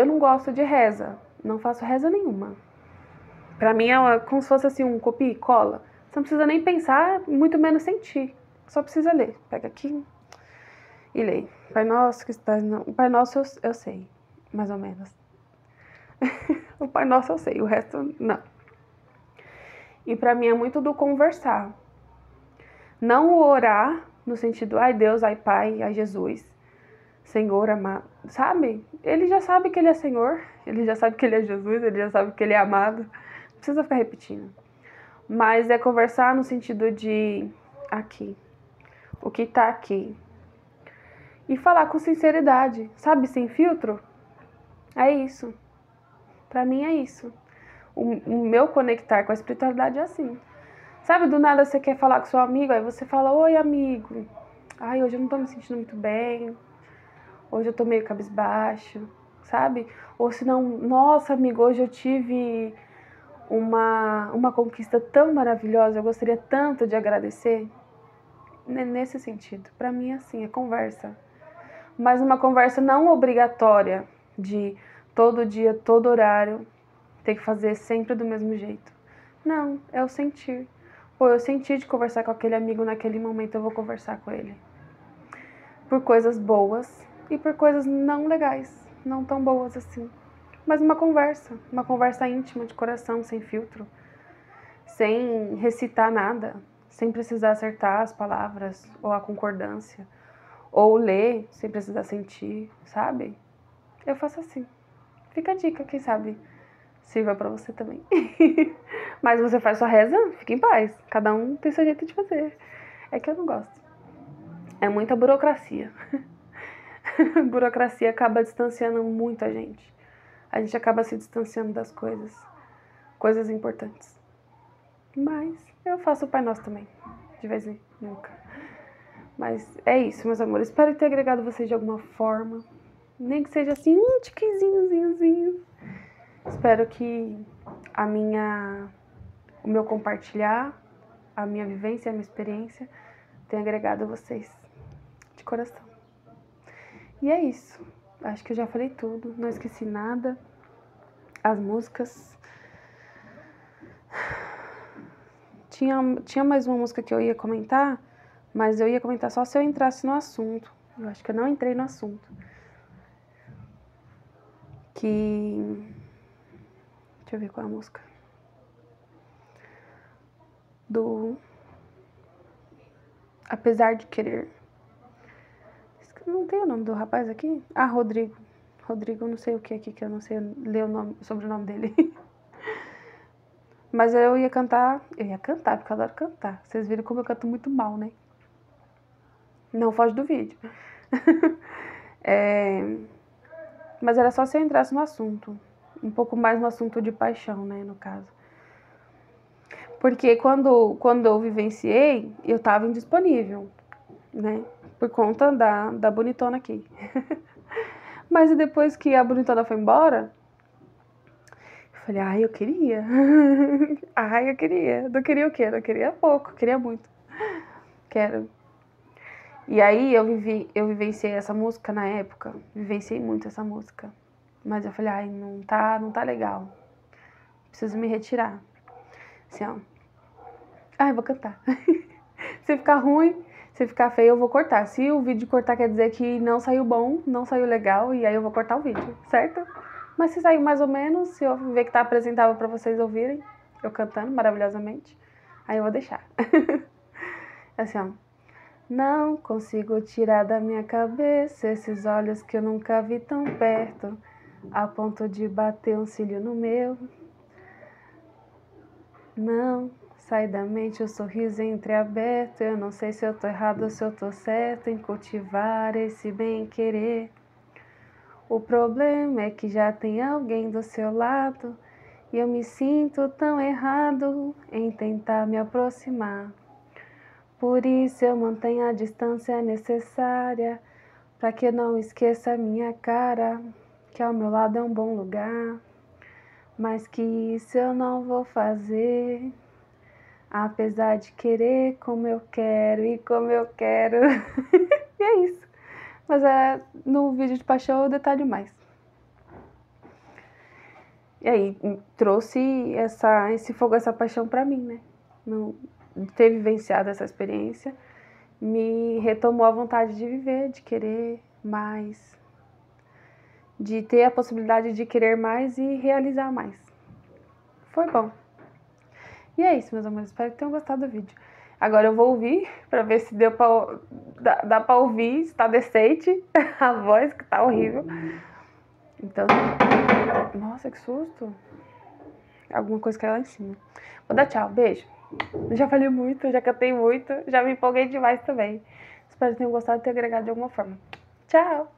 não gosto de reza. Não faço reza nenhuma. Pra mim é como se fosse assim um copia e cola. Você não precisa nem pensar, muito menos sentir. Só precisa ler. Pega aqui e lê. Pai Nosso que está... O Pai Nosso eu sei, mais ou menos. O Pai Nosso eu sei, o resto não. E pra mim é muito do conversar. Não o orar no sentido, ai Deus, ai Pai, ai Jesus, Senhor amado, sabe? Ele já sabe que ele é Senhor, ele já sabe que ele é Jesus, ele já sabe que ele é amado. Não precisa ficar repetindo. Mas é conversar no sentido de aqui, o que tá aqui. E falar com sinceridade, sabe? Sem filtro. É isso. Pra mim é isso. O meu conectar com a espiritualidade é assim. Sabe, do nada você quer falar com seu amigo, aí você fala, oi amigo. Ai, hoje eu não tô me sentindo muito bem. Hoje eu tô meio cabisbaixo, sabe? Ou se não, nossa amigo, hoje eu tive uma conquista tão maravilhosa, eu gostaria tanto de agradecer. Nesse sentido, pra mim é assim, é conversa. Mas uma conversa não obrigatória de todo dia, todo horário, ter que fazer sempre do mesmo jeito. Não, é o sentir. Pô, eu senti de conversar com aquele amigo naquele momento, eu vou conversar com ele. Por coisas boas e por coisas não legais, não tão boas assim. Mas uma conversa íntima, de coração, sem filtro, sem recitar nada, sem precisar acertar as palavras ou a concordância, ou ler sem precisar sentir, sabe? Eu faço assim. Fica a dica, quem sabe sirva pra você também. Mas você faz sua reza, fica em paz. Cada um tem seu jeito de fazer. É que eu não gosto. É muita burocracia. Burocracia acaba distanciando muito a gente. A gente acaba se distanciando das coisas importantes. Mas eu faço o Pai Nosso também, de vez em nunca. Mas é isso, meus amores. Espero ter agregado vocês de alguma forma. Nem que seja assim, um tiquezinho. Espero que o meu compartilhar, a minha vivência, a minha experiência tenha agregado a vocês de coração. E é isso. Acho que eu já falei tudo, não esqueci nada. As músicas. Tinha mais uma música que eu ia comentar, mas eu ia comentar só se eu entrasse no assunto. Eu acho que eu não entrei no assunto. Deixa eu ver qual é a música. Apesar de Querer. Não tem o nome do rapaz aqui? Ah, Rodrigo. Rodrigo, não sei o que aqui, que eu não sei ler o sobrenome dele. Mas eu ia cantar, porque eu adoro cantar. Vocês viram como eu canto muito mal, né? Não foge do vídeo. Mas era só se eu entrasse no assunto. Um pouco mais no assunto de paixão, né, no caso. Porque quando eu vivenciei, eu tava indisponível, né? Por conta da bonitona aqui. Mas depois que a bonitona foi embora, eu falei, ai, eu queria. Ai, eu queria. Não queria o quê? Não queria pouco, queria muito. Quero. E aí eu vivenciei essa música na época. Vivenciei muito essa música. Mas eu falei, ai, não tá legal. Preciso me retirar. Assim, ó. Ai, vou cantar. Se ficar ruim, se ficar feio, eu vou cortar. Se o vídeo cortar, quer dizer que não saiu bom, não saiu legal, e aí eu vou cortar o vídeo, certo? Mas se saiu mais ou menos, se eu ver que tá apresentável pra vocês ouvirem, eu cantando maravilhosamente, aí eu vou deixar. Assim, ó. Não consigo tirar da minha cabeça esses olhos que eu nunca vi tão perto, a ponto de bater um cílio no meu. Não sai da mente o sorriso entreaberto. Eu não sei se eu tô errado ou se eu tô certo em cultivar esse bem-querer. O problema é que já tem alguém do seu lado e eu me sinto tão errado em tentar me aproximar. Por isso eu mantenho a distância necessária, pra que não esqueça a minha cara, que ao meu lado é um bom lugar. Mas que isso eu não vou fazer, apesar de querer como eu quero e como eu quero. E é isso. Mas no vídeo de paixão eu detalho mais. E aí, trouxe esse fogo, essa paixão pra mim, né? Não, ter vivenciado essa experiência me retomou a vontade de viver, de querer mais, de ter a possibilidade de querer mais e realizar mais. Foi bom. E é isso, meus amores. Espero que tenham gostado do vídeo. Agora eu vou ouvir pra ver se dá pra ouvir, se tá decente a voz, que tá horrível. Então, nossa, que susto. Alguma coisa caiu lá em cima. Vou dar tchau, beijo. Já falei muito, já cantei muito, já me empolguei demais também. Espero que tenham gostado e ter agregado de alguma forma. Tchau!